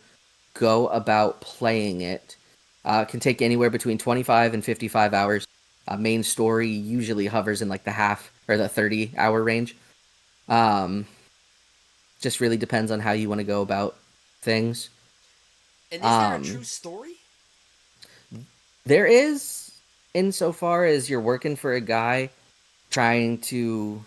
go about playing it, can take anywhere between 25 and 55 hours. Main story usually hovers in like the half or the 30-hour range. Um, just really depends on how you want to go about things. And is there a true Um, story? there is, insofar as you're working for a guy trying to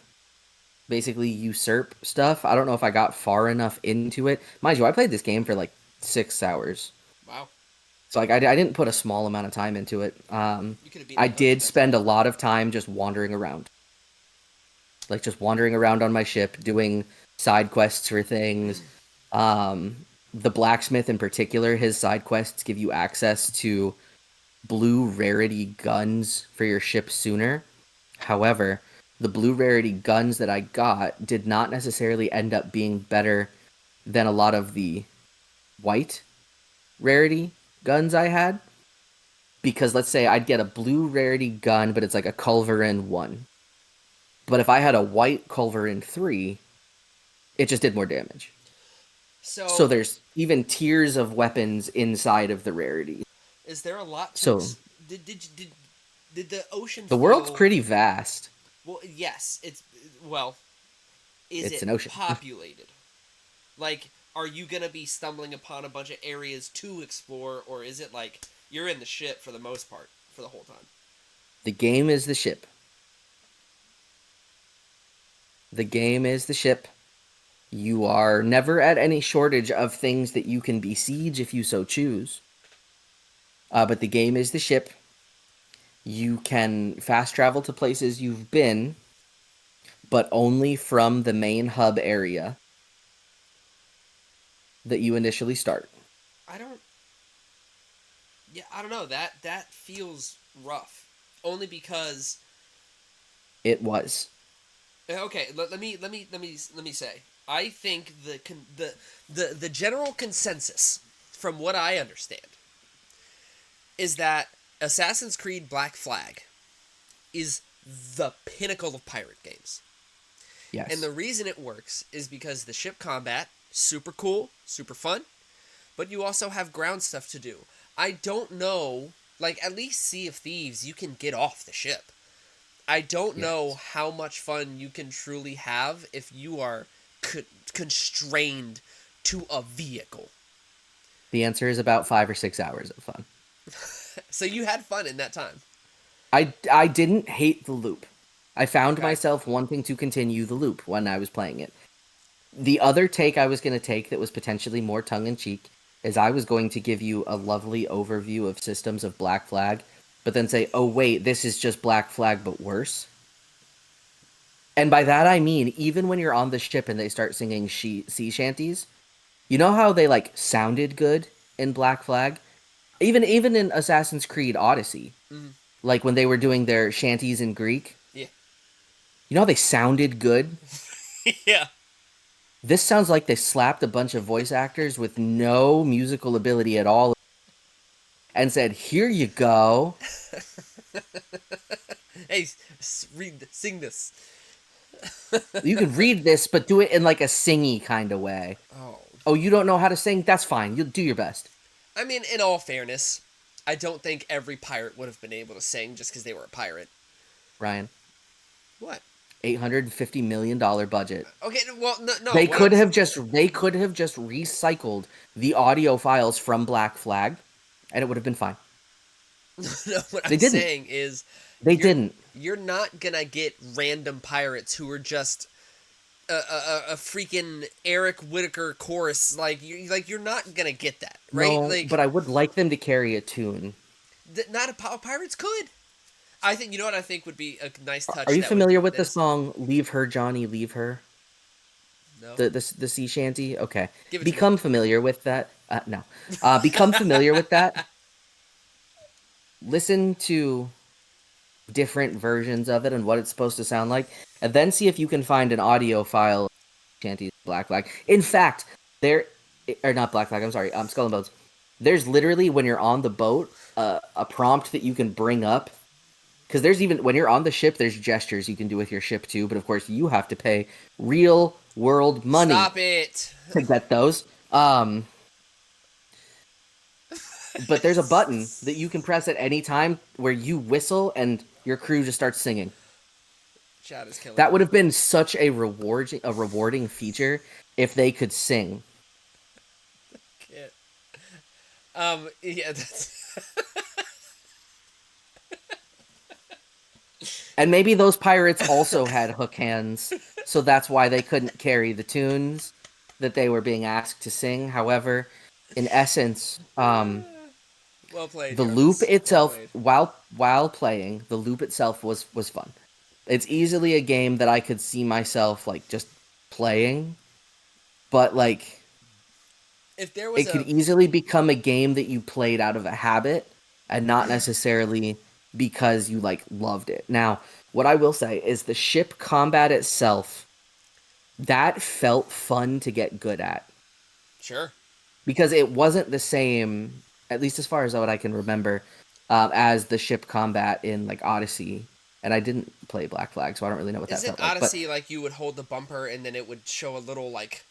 basically usurp stuff. I don't know if I got far enough into it. Mind you, I played this game for like 6 hours. Wow. So like I didn't put a small amount of time into it. You could have beaten I the book in did that spend time. a lot of time just wandering around. Like just wandering around on my ship, doing side quests for things. Um, the blacksmith in particular, his side quests give you access to blue rarity guns for your ship sooner. However, the blue rarity guns that I got did not necessarily end up being better than a lot of the white rarity guns I had. Because let's say I'd get a blue rarity gun, but it's like a Culverin 1. But if I had a white Culverin 3, it just did more damage. So So, there's even tiers of weapons inside of the rarity. is there a lot to So did the ocean the world's feel pretty vast. well? Yes, it's well. Is It's it an ocean. populated? Like, are you gonna be stumbling upon a bunch of areas to explore, or is it like you're in the ship for the most part for the whole time? The game is the ship. The game is the ship. You are never at any shortage of things that you can besiege if you so choose. But the game is the ship. You can fast travel to places you've been, but only from the main hub area that you initially start. I don't. Yeah, I don't know. That feels rough. Only because It was. okay, let me say. I think the general consensus from what I understand is that Assassin's Creed Black Flag is the pinnacle of pirate games. And Yes. the reason it works is because the ship combat, super cool, super fun, but you also have ground stuff to do. I don't know, like at least Sea of Thieves, you can get off the ship. I don't know Yes. how much fun you can truly have if you are constrained to a vehicle. The answer is about 5 or 6 hours of fun. So you had fun in that time. I didn't hate the loop. I found Okay. myself wanting to continue the loop when I was playing it. The other take I was going to take that was potentially more tongue in cheek is I was going to give you a lovely overview of systems of Black Flag, but then say, oh, wait, this is just Black Flag, but worse. And by that, I mean, even when you're on the ship and they start singing sea shanties, you know how they like sounded good in Black Flag? Even in Assassin's Creed Odyssey, Mm, like when they were doing their shanties in Greek, yeah. you know how they sounded good? Yeah. This sounds like they slapped a bunch of voice actors with no musical ability at all and said, "Here you go. Hey, sing this. You can read this, but do it in like a singy kind of way." Oh. Oh, you don't know how to sing? That's fine. You'll do your best, I mean, in all fairness, I don't think every pirate would have been able to sing just because they were a pirate. Ryan. What? $850 million budget. Okay, well, no, what I'm They could have just recycled the audio files from Black Flag, and it would have been fine. no, what They I'm didn't. saying is They you're didn't. you're not gonna get random pirates who are just a freaking Eric Whitaker chorus. You're not gonna get that, right? No, but I would like them to carry a tune. Not pirates could. I think you know what I think would be a nice Are touch you that would familiar do with the this. song "Leave Her, Johnny, Leave Her"? No, The sea shanty. Okay, give it to me. become familiar with that. No, become familiar with that. Listen to different versions of it and what it's supposed to sound like, and then see if you can find an audio file of shanties Black Flag. In fact, there or not Black Flag. I'm sorry. Skull and Bones. There's literally when you're on the boat, a prompt that you can bring up because there's even when you're on the ship, there's gestures you can do with your ship too. But of course, you have to pay real world money Stop it. to get those. But there's a button that you can press at any time where you whistle and your crew just starts singing. Chad is killing That me. would have been such a rewarding feature if they could sing. Kid. Yeah, that's And maybe those pirates also had hook hands, so that's why they couldn't carry the tunes that they were being asked to sing. However, in essence, well played, the loop Jarvis. Well itself, played. while playing, the loop itself was fun. It's easily a game that I could see myself like just playing, but like If there was it could a easily become a game that you played out of a habit and not necessarily because you like loved it. Now, what I will say is the ship combat itself that felt fun to get good at sure, because it wasn't the same, at least as far as what I can remember, as the ship combat in like Odyssey. And I didn't play Black Flag, so I don't really know what that isn't felt like. But Odyssey like you would hold the bumper and then it would show a little like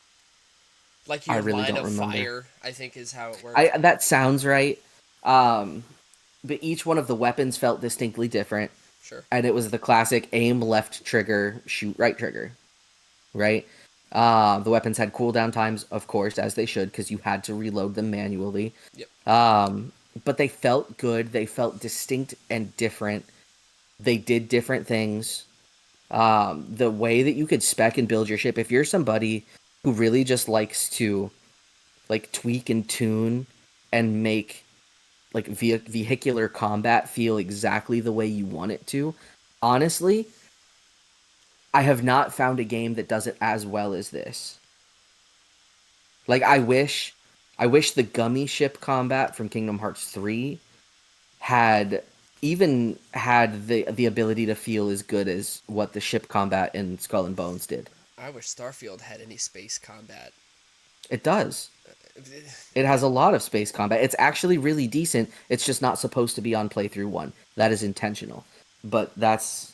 I your really line don't of remember. fire? I think is how it worked. I that sounds right. Um, but each one of the weapons felt distinctly different, Sure. and it was the classic aim left trigger, shoot right trigger, right? The weapons had cooldown times, of course, as they should, because you had to reload them manually. Yep. Um, but they felt good. They felt distinct and different. They did different things. The way that you could spec and build your ship, if you're somebody who really just likes to like tweak and tune and make like vehicular combat feel exactly the way you want it to, honestly, I have not found a game that does it as well as this. Like I wish the gummy ship combat from Kingdom Hearts 3 had even had the ability to feel as good as what the ship combat in Skull and Bones did. I wish Starfield had any space combat. It does. It has a lot of space combat. It's actually really decent. It's just not supposed to be on playthrough 1. That is intentional. But that's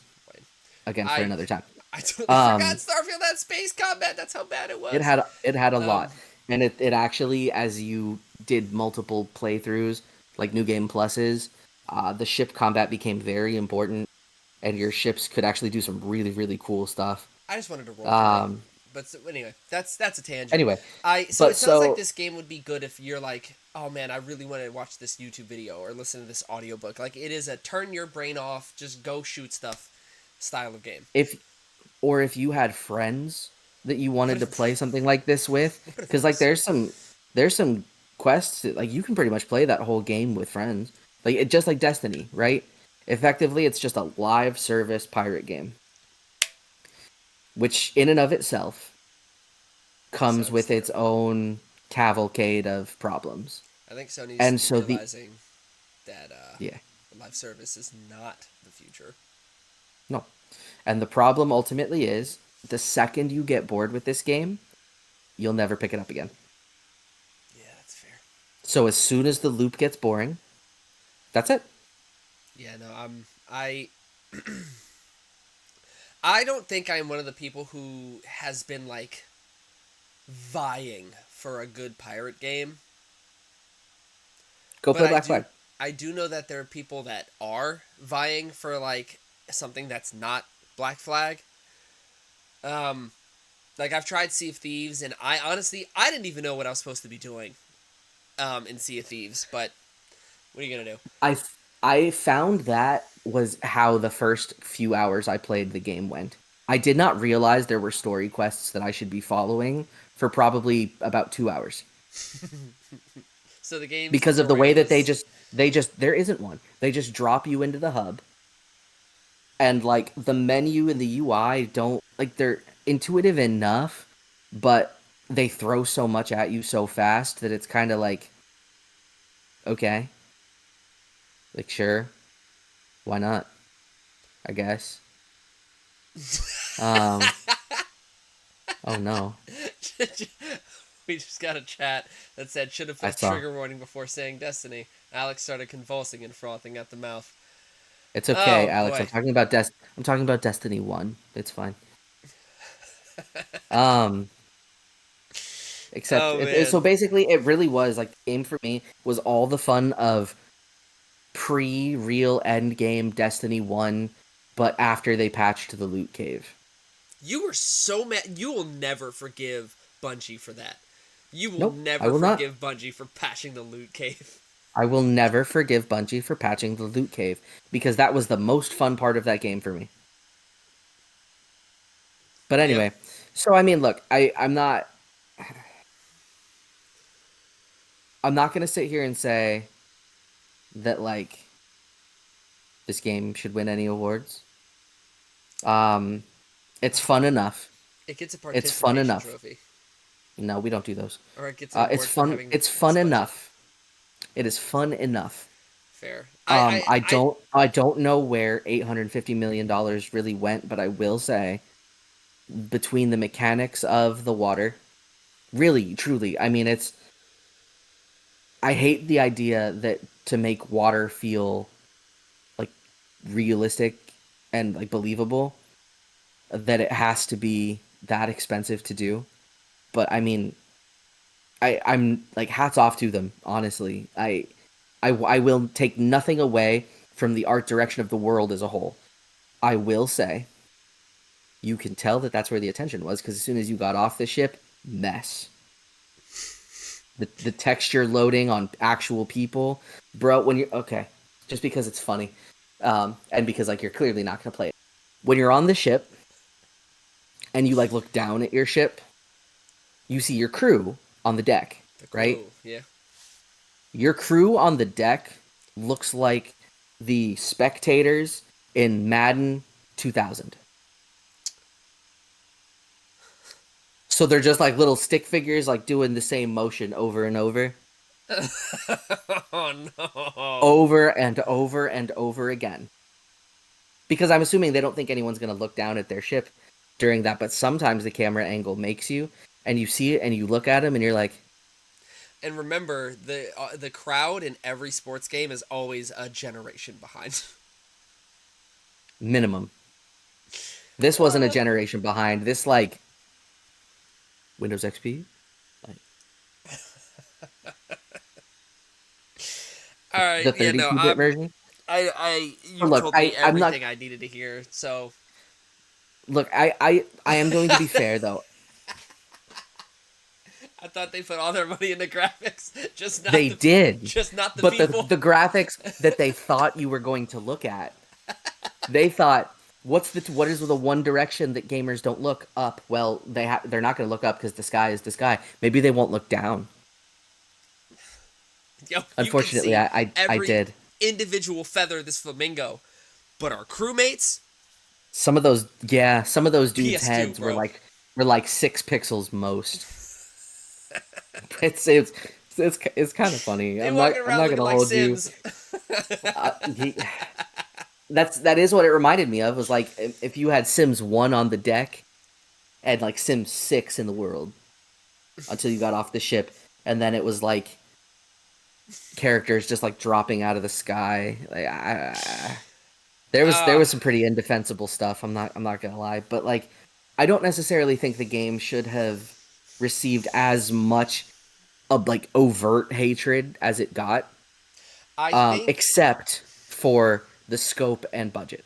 again for I another time. I totally forgot Um Starfield had space combat. That's how bad it it was. had a Um, lot. And it actually, as you did multiple playthroughs, like New Game Pluses, the ship combat became very important, and your ships could actually do some really, really cool stuff. I just wanted to role play. Um, But so, anyway, that's a tangent. anyway, So but it sounds like so this game would be good if you're like, oh man, I really want to watch this YouTube video or listen to this audiobook. Like it is a turn your brain off, just go shoot stuff style of game. if if you had friends that you What wanted to play if something like this with, what if because it like was there's some quests that, like, you can pretty much play that whole game with friends, like it just like Destiny, right? Effectively, it's just a live service pirate game, which in and of itself comes Sounds with its terrible? own cavalcade of problems. I think Sony's And so the realizing that yeah, live service is not the future. no. And the problem ultimately is the second you get bored with this game, you'll never pick it up again. Yeah, that's fair. So as soon as the loop gets boring, that's it. Yeah, no, I don't think I'm one of the people who has been like vying for a good pirate game, Go but play Black Flag. I do know that there are people that are vying for like something that's not Black Flag. Um like I've tried Sea of Thieves and I honestly I didn't even know what I was supposed to be doing in Sea of Thieves, but what are you going to do? I I found that was how the first few hours I played the game went. I did not realize there were story quests that I should be following for probably about 2 hours, So the game's because of the way tutorial that is they just there isn't one. They just drop you into the hub, and like the menu and the UI don't, like, they're intuitive enough, but they throw so much at you so fast that it's kind of like, okay, like, sure, why not? I guess. Um oh no. we just got a chat that said should have I put saw. trigger warning before saying Destiny. Alex started convulsing and frothing at the mouth. It's okay, Oh Alex. boy. I'm talking about Destiny 1. It's fine. Um Except Oh man. so basically it really was like, the game for me was all the fun of pre-real end game Destiny 1, but after they patched the loot cave. You were so mad. You will never forgive Bungie for that. You will Nope, I never will not. forgive Bungie for patching the loot cave. I will never forgive Bungie for patching the loot cave, because that was the most fun part of that game for me. But Yep. anyway, so I mean, look, I'm not going to sit here and say that, like, this game should win any awards. Um it's fun enough. It gets a It's fun participation enough. trophy. No, we don't do those. Or it gets an It's award for fun. having It's less fun budget. enough. It is fun enough. Fair. I I don't know where $850 million really went, but I will say, between the mechanics of the water, really, truly, I mean, it's. I hate the idea that to make water feel like realistic and like believable, that it has to be that expensive to do. But I mean, I'm like, hats off to them. Honestly, I will take nothing away from the art direction of the world as a whole. I will say, you can tell that that's where the attention was, because as soon as you got off the ship, mess. The texture loading on actual people, bro. When you're okay, just because it's funny, and because, like, you're clearly not gonna play it. When you're on the ship and you, like, look down at your ship, you see your crew on the deck, the right? crew, yeah. Your crew on the deck looks like the spectators in Madden 2000. So they're just like little stick figures, like doing the same motion over and over, Oh no. over and over and over again. Because I'm assuming they don't think anyone's going to look down at their ship during that, but sometimes the camera angle makes you, and you see it, and you look at them, and you're like, And remember, the crowd in every sports game is always a generation behind. minimum. This wasn't a generation behind. This, like, Windows XP? Like, All right, the yeah, no, 32-bit version? Or you've look, told me I'm not. everything I needed to hear. So Look, I am going to be fair, though. I thought they put all their money into graphics, They did. just not the But the, people. the graphics that they thought you were going to look at, they thought, what is the one direction that gamers don't look up? Well, they're not going to look up because the sky is the sky. Maybe they won't look down. Yo, you can Unfortunately, see I every did. individual feather of this flamingo, but our crewmates, Some of those dudes' PS2, heads bro. were like 6 pixels most. It's kind of funny. They walking I'm around not looking gonna like hold you. Sims. He, that is what it reminded me of. Was like if you had Sims 1 on the deck and like Sims 6 in the world until you got off the ship, and then it was like characters just like dropping out of the sky. Like there uh, was some pretty indefensible stuff. I'm not gonna lie, but like I don't necessarily think the game should have received as much of like overt hatred as it got, I think except for the scope and budget.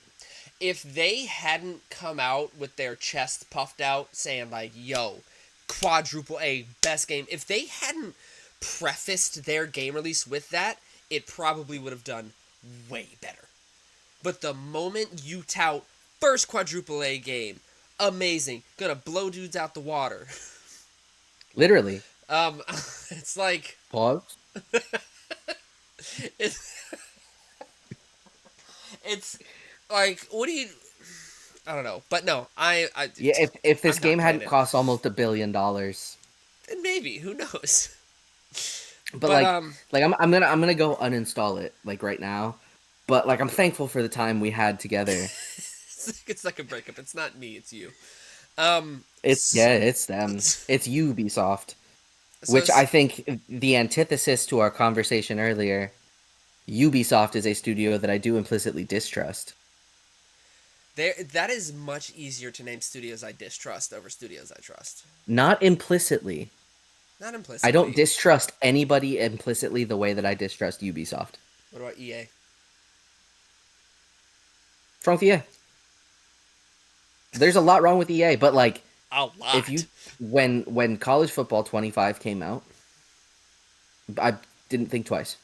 if they hadn't come out with their chest puffed out saying like, yo, quadruple A best game, if they hadn't prefaced their game release with that, it probably would have done way better. But the moment you tout first quadruple A game, amazing, gonna blow dudes out the water. Literally. Um, it's like Pause. it's it's like what do you? I don't know, but no, Yeah, if this I'm not game playing hadn't it. cost almost $1 billion, Then maybe who knows? but But like I'm gonna go uninstall it like right now. But like I'm thankful for the time we had together. it's like a breakup. It's not me. It's you. It's them. It's Ubisoft, So which I think the antithesis to our conversation earlier. Ubisoft is a studio that I do implicitly distrust. there, that is much easier to name studios I distrust over studios I trust. Not implicitly. Not I don't implicitly. distrust anybody implicitly the way that I distrust Ubisoft. What about EA? What's wrong with EA? There's a lot wrong with EA, but like A if lot. you when College Football 25 came out, I didn't think twice.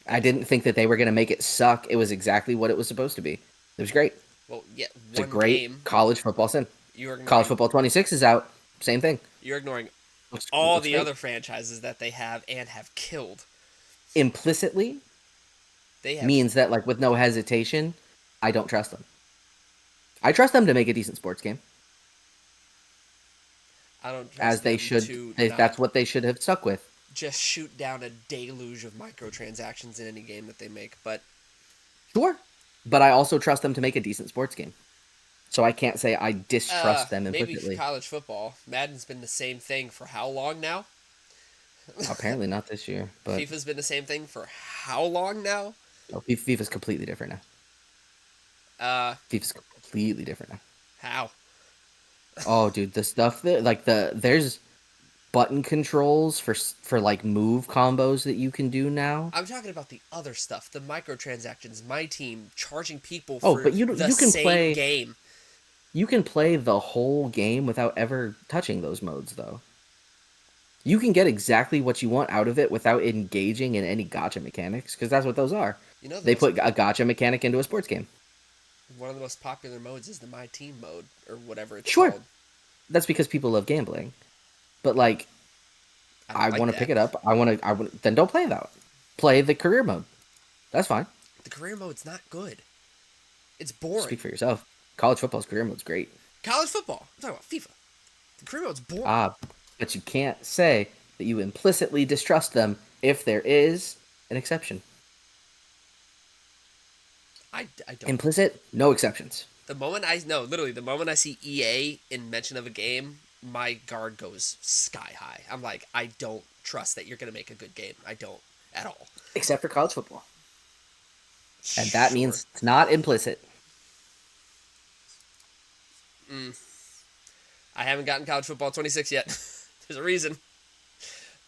I didn't think that they were going to make it suck. It was exactly what it was supposed to be. It was great. Well, yeah, It's a one great game. college football sim. You're College ignoring. Football 26 is out. Same thing. You're ignoring all Looks the great. other franchises that they have and have killed. Implicitly They have. means that like with no hesitation, I don't trust them. I trust them to make a decent sports game, I don't as trust they them should. to That's not what they should have stuck with. just shoot down a deluge of microtransactions in any game that they make. But Sure, but I also trust them to make a decent sports game. So I can't say I distrust them maybe implicitly. college football. Madden's been the same thing for how long now? Apparently not this year, but FIFA's been the same thing for how long now? no, FIFA's completely different now. FIFA's completely different now. How? Oh, dude, the stuff that like there's button controls for like move combos that you can do now. I'm talking about the other stuff, the microtransactions, my team charging people Oh, for but you the can same play game. you can play the whole game without ever touching those modes though. You can get exactly what you want out of it without engaging in any gotcha mechanics because that's what those are. You know, They put a gotcha mechanic into a sports game. one of the most popular modes is the My Team mode or whatever it's Sure. called. That's because people love gambling. But like I like want to that. pick it up. Then don't play that. Play the career mode. That's fine. The career mode's not good. It's boring. Speak for yourself. College football's career mode's great. College football. I'm talking about FIFA. The career mode's boring. Ah, but you can't say that you implicitly distrust them if there is an exception. I don't. Implicit, no exceptions. The moment I no, literally the moment I see EA in mention of a game, my guard goes sky high. I'm like, I don't trust that you're gonna make a good game. I don't at all. Except for college football. And that Sure. means it's not implicit. I haven't gotten college football 26 yet. There's a reason.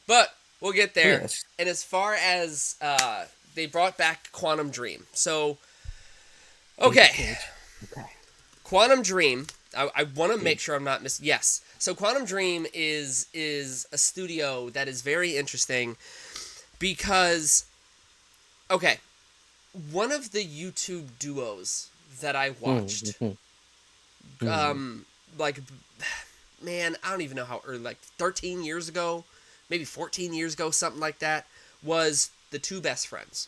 But we'll get Oh, there. yes. And as far as they brought back Quantum Dream. So David okay. Cage. Okay. Quantum Dream. I want to Dude. make sure I'm not yes. So Quantum Dream is a studio that is very interesting because okay, one of the YouTube duos that I watched, like, man, I don't even know how early, like 13 years ago, maybe 14 years ago, something like that, was the Two Best Friends.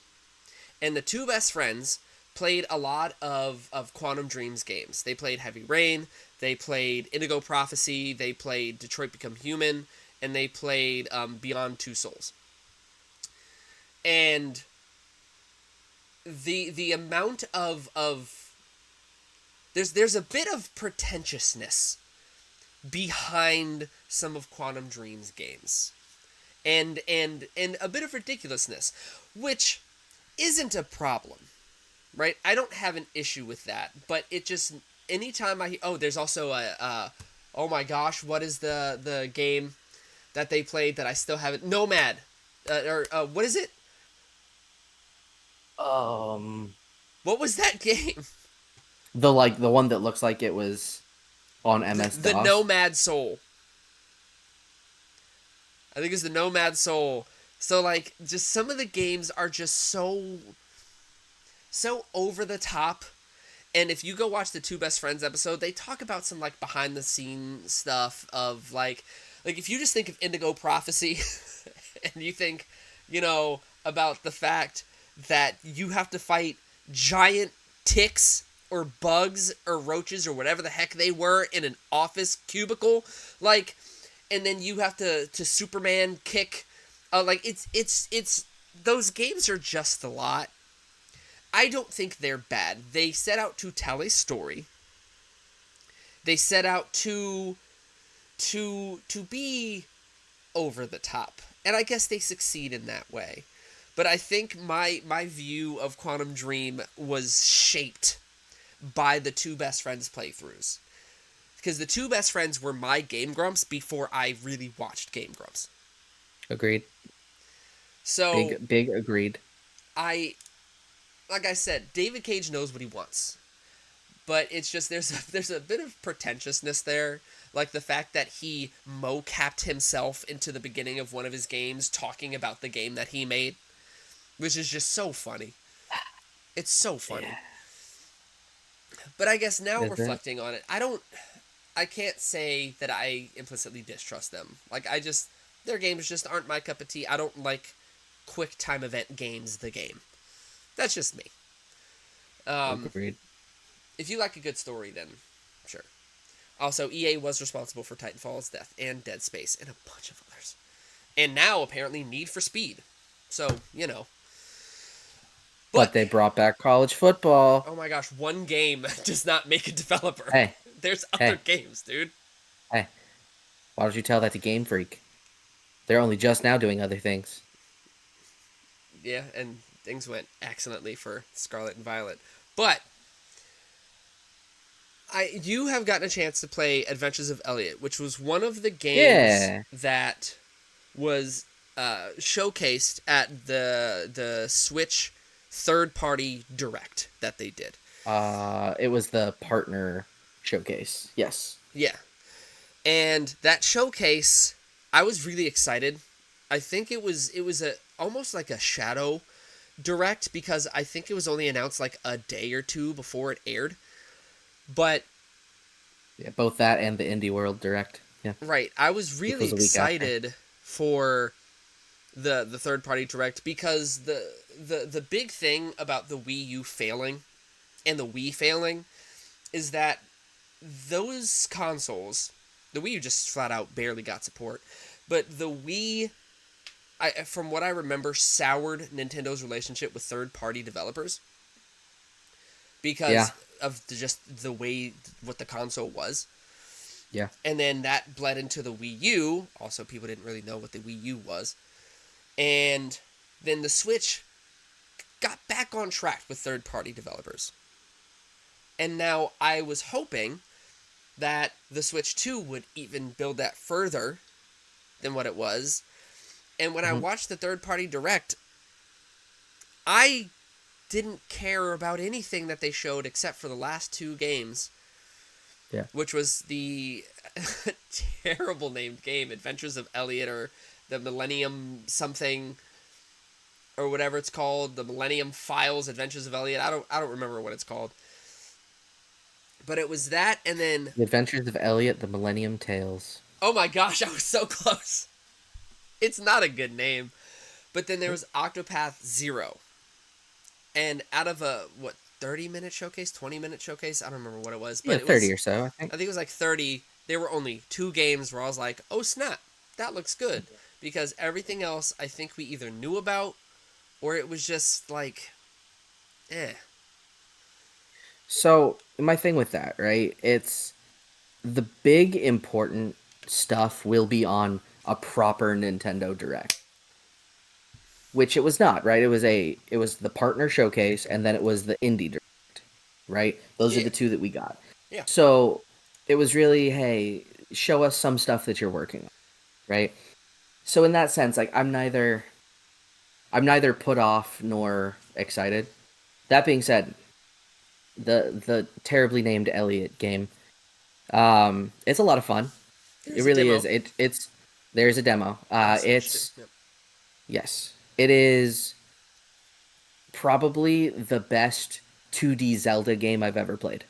And the Two Best Friends played a lot of Quantum Dreams games. They played Heavy Rain, they played Indigo Prophecy, they played Detroit Become Human, and they played Beyond Two Souls. And the amount of there's a bit of pretentiousness behind some of Quantum Dreams games. And a bit of ridiculousness, which isn't a problem, right? I don't have an issue with that, but it just anytime there's also oh my gosh, what is the game that they played that I still haven't Nomad, what is it? Um, What was that game? the one that looks like it was on MS The DOS. Nomad Soul. I think it's the Nomad Soul. So like, just some of the games are just so over the top. And if you go watch the Two Best Friends episode, they talk about some like behind the scenes stuff of like if you just think of Indigo Prophecy and you think, about the fact that you have to fight giant ticks or bugs or roaches or whatever the heck they were in an office cubicle, like, and then you have to Superman kick, it's those games are just a lot. I don't think they're bad. They set out to tell a story. They set out to be over the top. And I guess they succeed in that way. But I think my view of Quantum Dream was shaped by the Two Best Friends playthroughs. Because the Two Best Friends were my Game Grumps before I really watched Game Grumps. Agreed. So Big agreed. Like I said, David Cage knows what he wants. But it's just there's a bit of pretentiousness there. Like the fact that he mo-capped himself into the beginning of one of his games talking about the game that he made, which is just so funny. It's so funny. Yeah. But I guess now Is it? reflecting on it, I can't say that I implicitly distrust them. Like, their games just aren't my cup of tea. I don't like quick time event games, the game. That's just me. Agreed. If you like a good story, then sure. Also, EA was responsible for Titanfall's death and Dead Space and a bunch of others. And now, apparently, Need for Speed. So, But they brought back college football. Oh my gosh, one game does not make a developer. Hey. There's other games, dude. Hey. Why don't you tell that to Game Freak? They're only just now doing other things. Yeah, and things went excellently for Scarlet and Violet. But you have gotten a chance to play Adventures of Elliot, which was one of the games that was showcased at the Switch third-party direct that they did. It was the partner showcase. Yes. Yeah. And that showcase, I was really excited. I think it was almost like a shadow direct because I think it was only announced like a day or two before it aired. But yeah, both that and the Indie World direct. Yeah. Right. I was really excited for the third party direct because the big thing about the Wii U failing and the Wii failing is that those consoles The Wii U just flat out barely got support. But the Wii, from what I remember, soured Nintendo's relationship with third-party developers Yeah. because of just the way what the console was. Yeah. And then that bled into the Wii U. Also, people didn't really know what the Wii U was. And then the Switch got back on track with third-party developers. And now I was hoping that the Switch 2 would even build that further than what it was. And when I Hmm. watched the third-party direct, I didn't care about anything that they showed except for the last two games, Yeah. which was the terrible named game, Adventures of Elliot, or the Millennium something, or whatever it's called, the Millennium Files, Adventures of Elliot. I don't remember what it's called. But it was that, and then, The Adventures of Elliot, the Millennium Tales. oh my gosh, I was so close. It's not a good name. But then there was Octopath Zero. And out of a, what, 30-minute showcase, 20-minute showcase? I don't remember what it was, Yeah, but it 30 was, or so, I think. I think it was like 30. There were only two games where I was like, oh snap, that looks good. Because everything else I think we either knew about or it was just like, eh. So, my thing with that, right? It's the big important stuff will be on a proper Nintendo Direct, which it was not, right? It was the partner showcase and then it was the indie Direct, right? Those are Yeah, the two that we got. yeah. So, it was really, hey, show us some stuff that you're working on, right? So in that sense, like I'm neither put off nor excited. That being said, the terribly named Elliot game, it's a lot of fun. It There's a really is. demo It's there's a demo. on the Switch too. It's Yep. yes, it is probably the best 2D Zelda game I've ever played.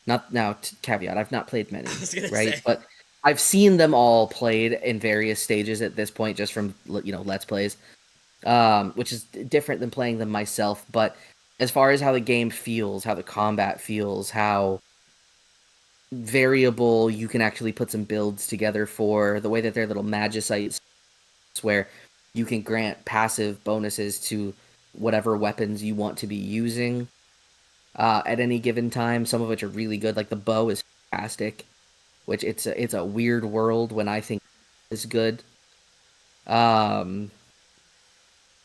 Not now, caveat, I've not played I many, was gonna right? say. But I've seen them all played in various stages at this point, just from Let's Plays, which is different than playing them myself. But as far as how the game feels, how the combat feels, how variable you can actually put some builds together for, the way that they're little magicites where you can grant passive bonuses to whatever weapons you want to be using at any given time. Some of which are really good, like the bow is fantastic, which it's a weird world when I think is good. Um,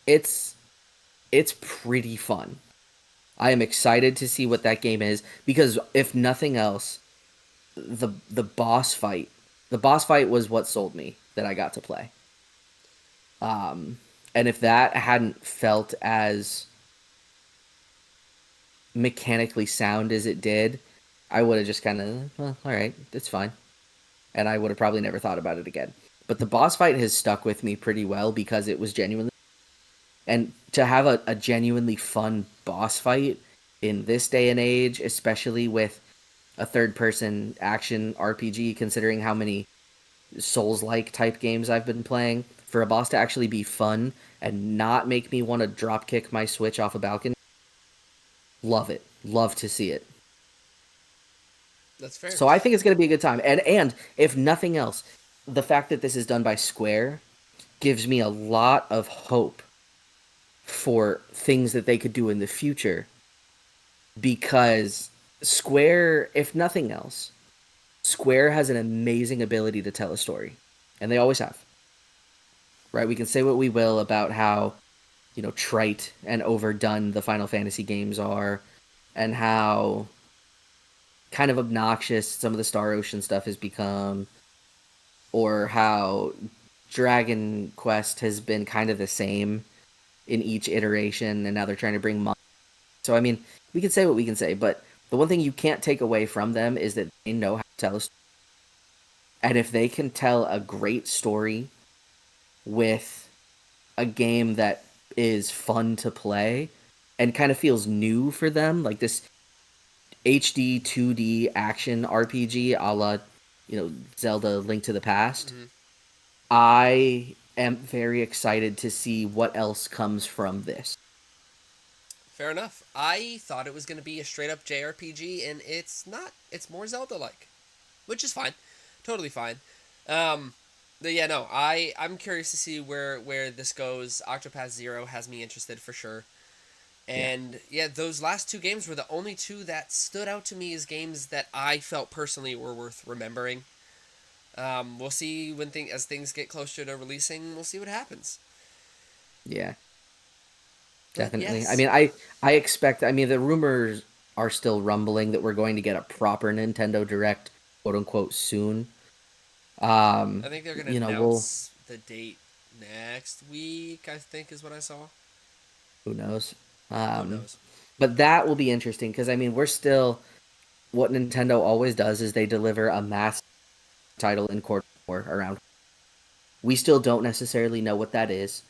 it's it's pretty fun. I am excited to see what that game is because if nothing else, the boss fight was what sold me that I got to play. Um, and if that hadn't felt as mechanically sound as it did, I would have just kind of, well, all right, it's fine, and I would have probably never thought about it again. But the boss fight has stuck with me pretty well because it was genuinely, and to have a genuinely fun boss fight in this day and age, especially with a third person action RPG, considering how many Souls like type games I've been playing, for a boss to actually be fun and not make me want to drop kick my Switch off a balcony, love it. Love to see it. That's fair. So I think it's going to be a good time. And if nothing else, the fact that this is done by Square gives me a lot of hope for things that they could do in the future because Square, if nothing else, Square has an amazing ability to tell a story, and they always have. Right? We can say what we will about how trite and overdone the Final Fantasy games are, and how kind of obnoxious some of the Star Ocean stuff has become, or how Dragon Quest has been kind of the same in each iteration, and now they're trying to bring. So I mean, we can say what we can say, but the one thing you can't take away from them is that they know how to tell a story. And if they can tell a great story with a game that is fun to play and kind of feels new for them, like this HD 2D action RPG a la, Zelda Link to the Past, Hmm. I am very excited to see what else comes from this. Fair enough. I thought it was going to be a straight up JRPG, and it's not. It's more Zelda like, which is fine. totally fine. Um, but yeah, no, I'm curious to see where this goes. Octopath Zero has me interested for sure. Yeah. And yeah, those last two games were the only two that stood out to me as games that I felt personally were worth remembering. We'll see as things get closer to releasing. We'll see what happens. Yeah. But Definitely. I yes, mean, I expect. I mean, the rumors are still rumbling that we're going to get a proper Nintendo Direct, quote unquote, soon. I think they're gonna We'll announce the date next week. I think is what I saw. who knows. Who Um, knows? but that will be interesting because I mean, we're still what Nintendo always does is they deliver a mass title in quarter four around. We still don't necessarily know what that is.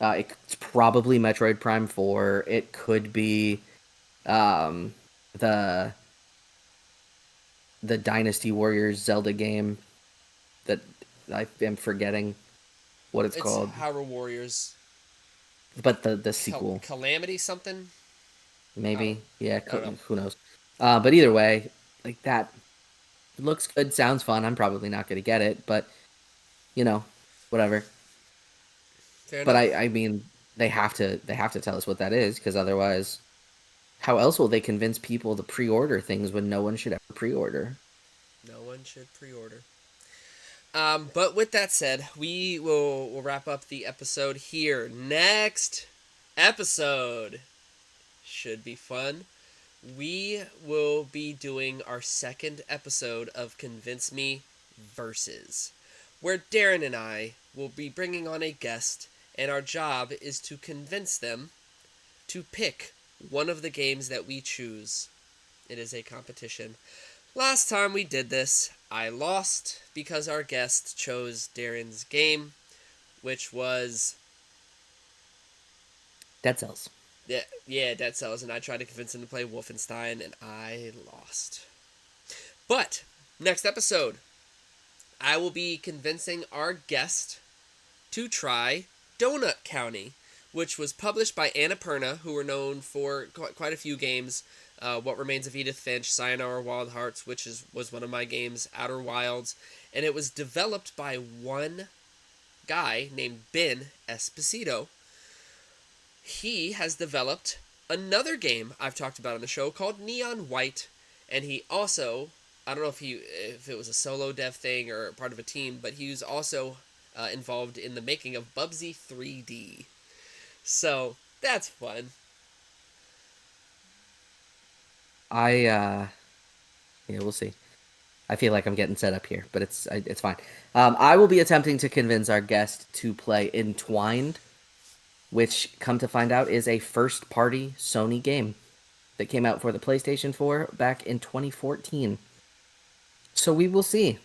It's probably Metroid Prime 4. It could be um, the Dynasty Warriors Zelda game that I am forgetting what it's It's called, Hyrule Warriors but the sequel Calamity something. I don't. maybe. Yeah, I don't know. who knows? But either way, like that looks good, sounds fun. I'm probably not going to get it, but you know, whatever. Fair But enough. I mean, they have to tell us what that is because otherwise, how else will they convince people to pre-order things when no one should ever pre-order? No one should pre-order. But with that said, we'll wrap up the episode here. Next episode should be fun. We will be doing our second episode of Convince Me Versus, where Darren and I will be bringing on a guest, and our job is to convince them to pick one of the games that we choose. It is a competition. Last time we did this, I lost because our guest chose Darren's game, which was Dead Cells. Dead Cells, and I tried to convince him to play Wolfenstein, and I lost. But next episode, I will be convincing our guest to try Donut County, which was published by Annapurna, who were known for quite a few games. What Remains of Edith Finch, Sayonara Wild Hearts, which was one of my games, Outer Wilds, and it was developed by one guy named Ben Esposito. He has developed another game I've talked about on the show called Neon White, and he also, I don't know if it was a solo dev thing or part of a team, but he was also involved in the making of Bubsy 3D. So that's fun. Yeah, we'll see. I feel like I'm getting set up here, but it's fine. I will be attempting to convince our guest to play Entwined, which, come to find out, is a first-party Sony game that came out for the PlayStation 4 back in 2014. So we will see.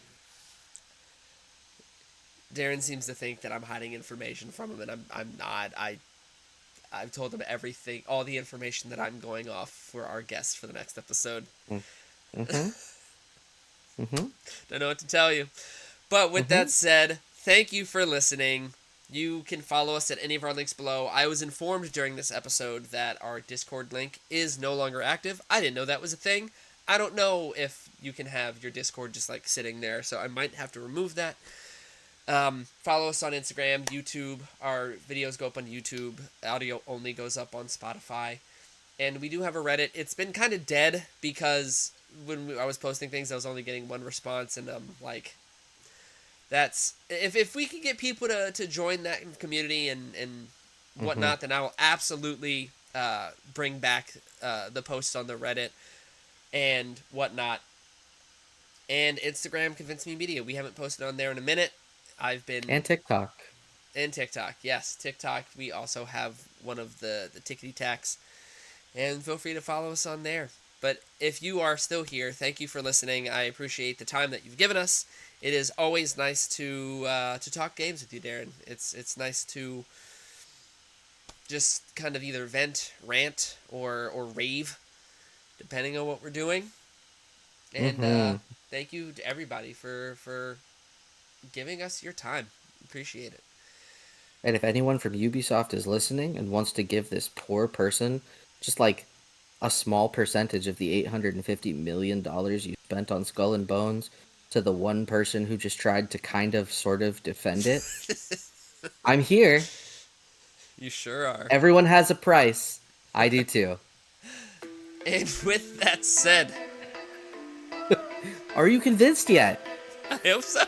Darren seems to think that I'm hiding information from him, and I'm not. I've told him everything, all the information that I'm going off for our guest for the next episode. Mm-hmm. Mm-hmm. Don't know what to tell you. But with Mm-hmm. that said, thank you for listening. You can follow us at any of our links below. I was informed during this episode that our Discord link is no longer active. I didn't know that was a thing. I don't know if you can have your Discord just like sitting there, so I might have to remove that. Follow us on Instagram, YouTube. Our videos go up on YouTube. Audio only goes up on Spotify. And we do have a Reddit. It's been kind of dead because I was posting things, I was only getting one response, and like, that's if we can get people to join that community and Mm-hmm. whatnot, then I will absolutely bring back the posts on the Reddit and whatnot. And Instagram, Convince Me Media. We haven't posted on there in a minute. I've been And TikTok. in TikTok. Yes, TikTok. We also have one of the tickety tacks, and feel free to follow us on there. But if you are still here, thank you for listening. I appreciate the time that you've given us. It is always nice to talk games with you, Darren. It's nice to just kind of either vent, rant, or rave, depending on what we're doing. And Mm-hmm. thank you to everybody for giving us your time. Appreciate it. And if anyone from Ubisoft is listening and wants to give this poor person just like a small percentage of the $850 million you spent on Skull and Bones to the one person who just tried to kind of, sort of defend it. I'm here. You sure are. Everyone has a price. I do too. And with that said, Are you convinced yet? I hope so.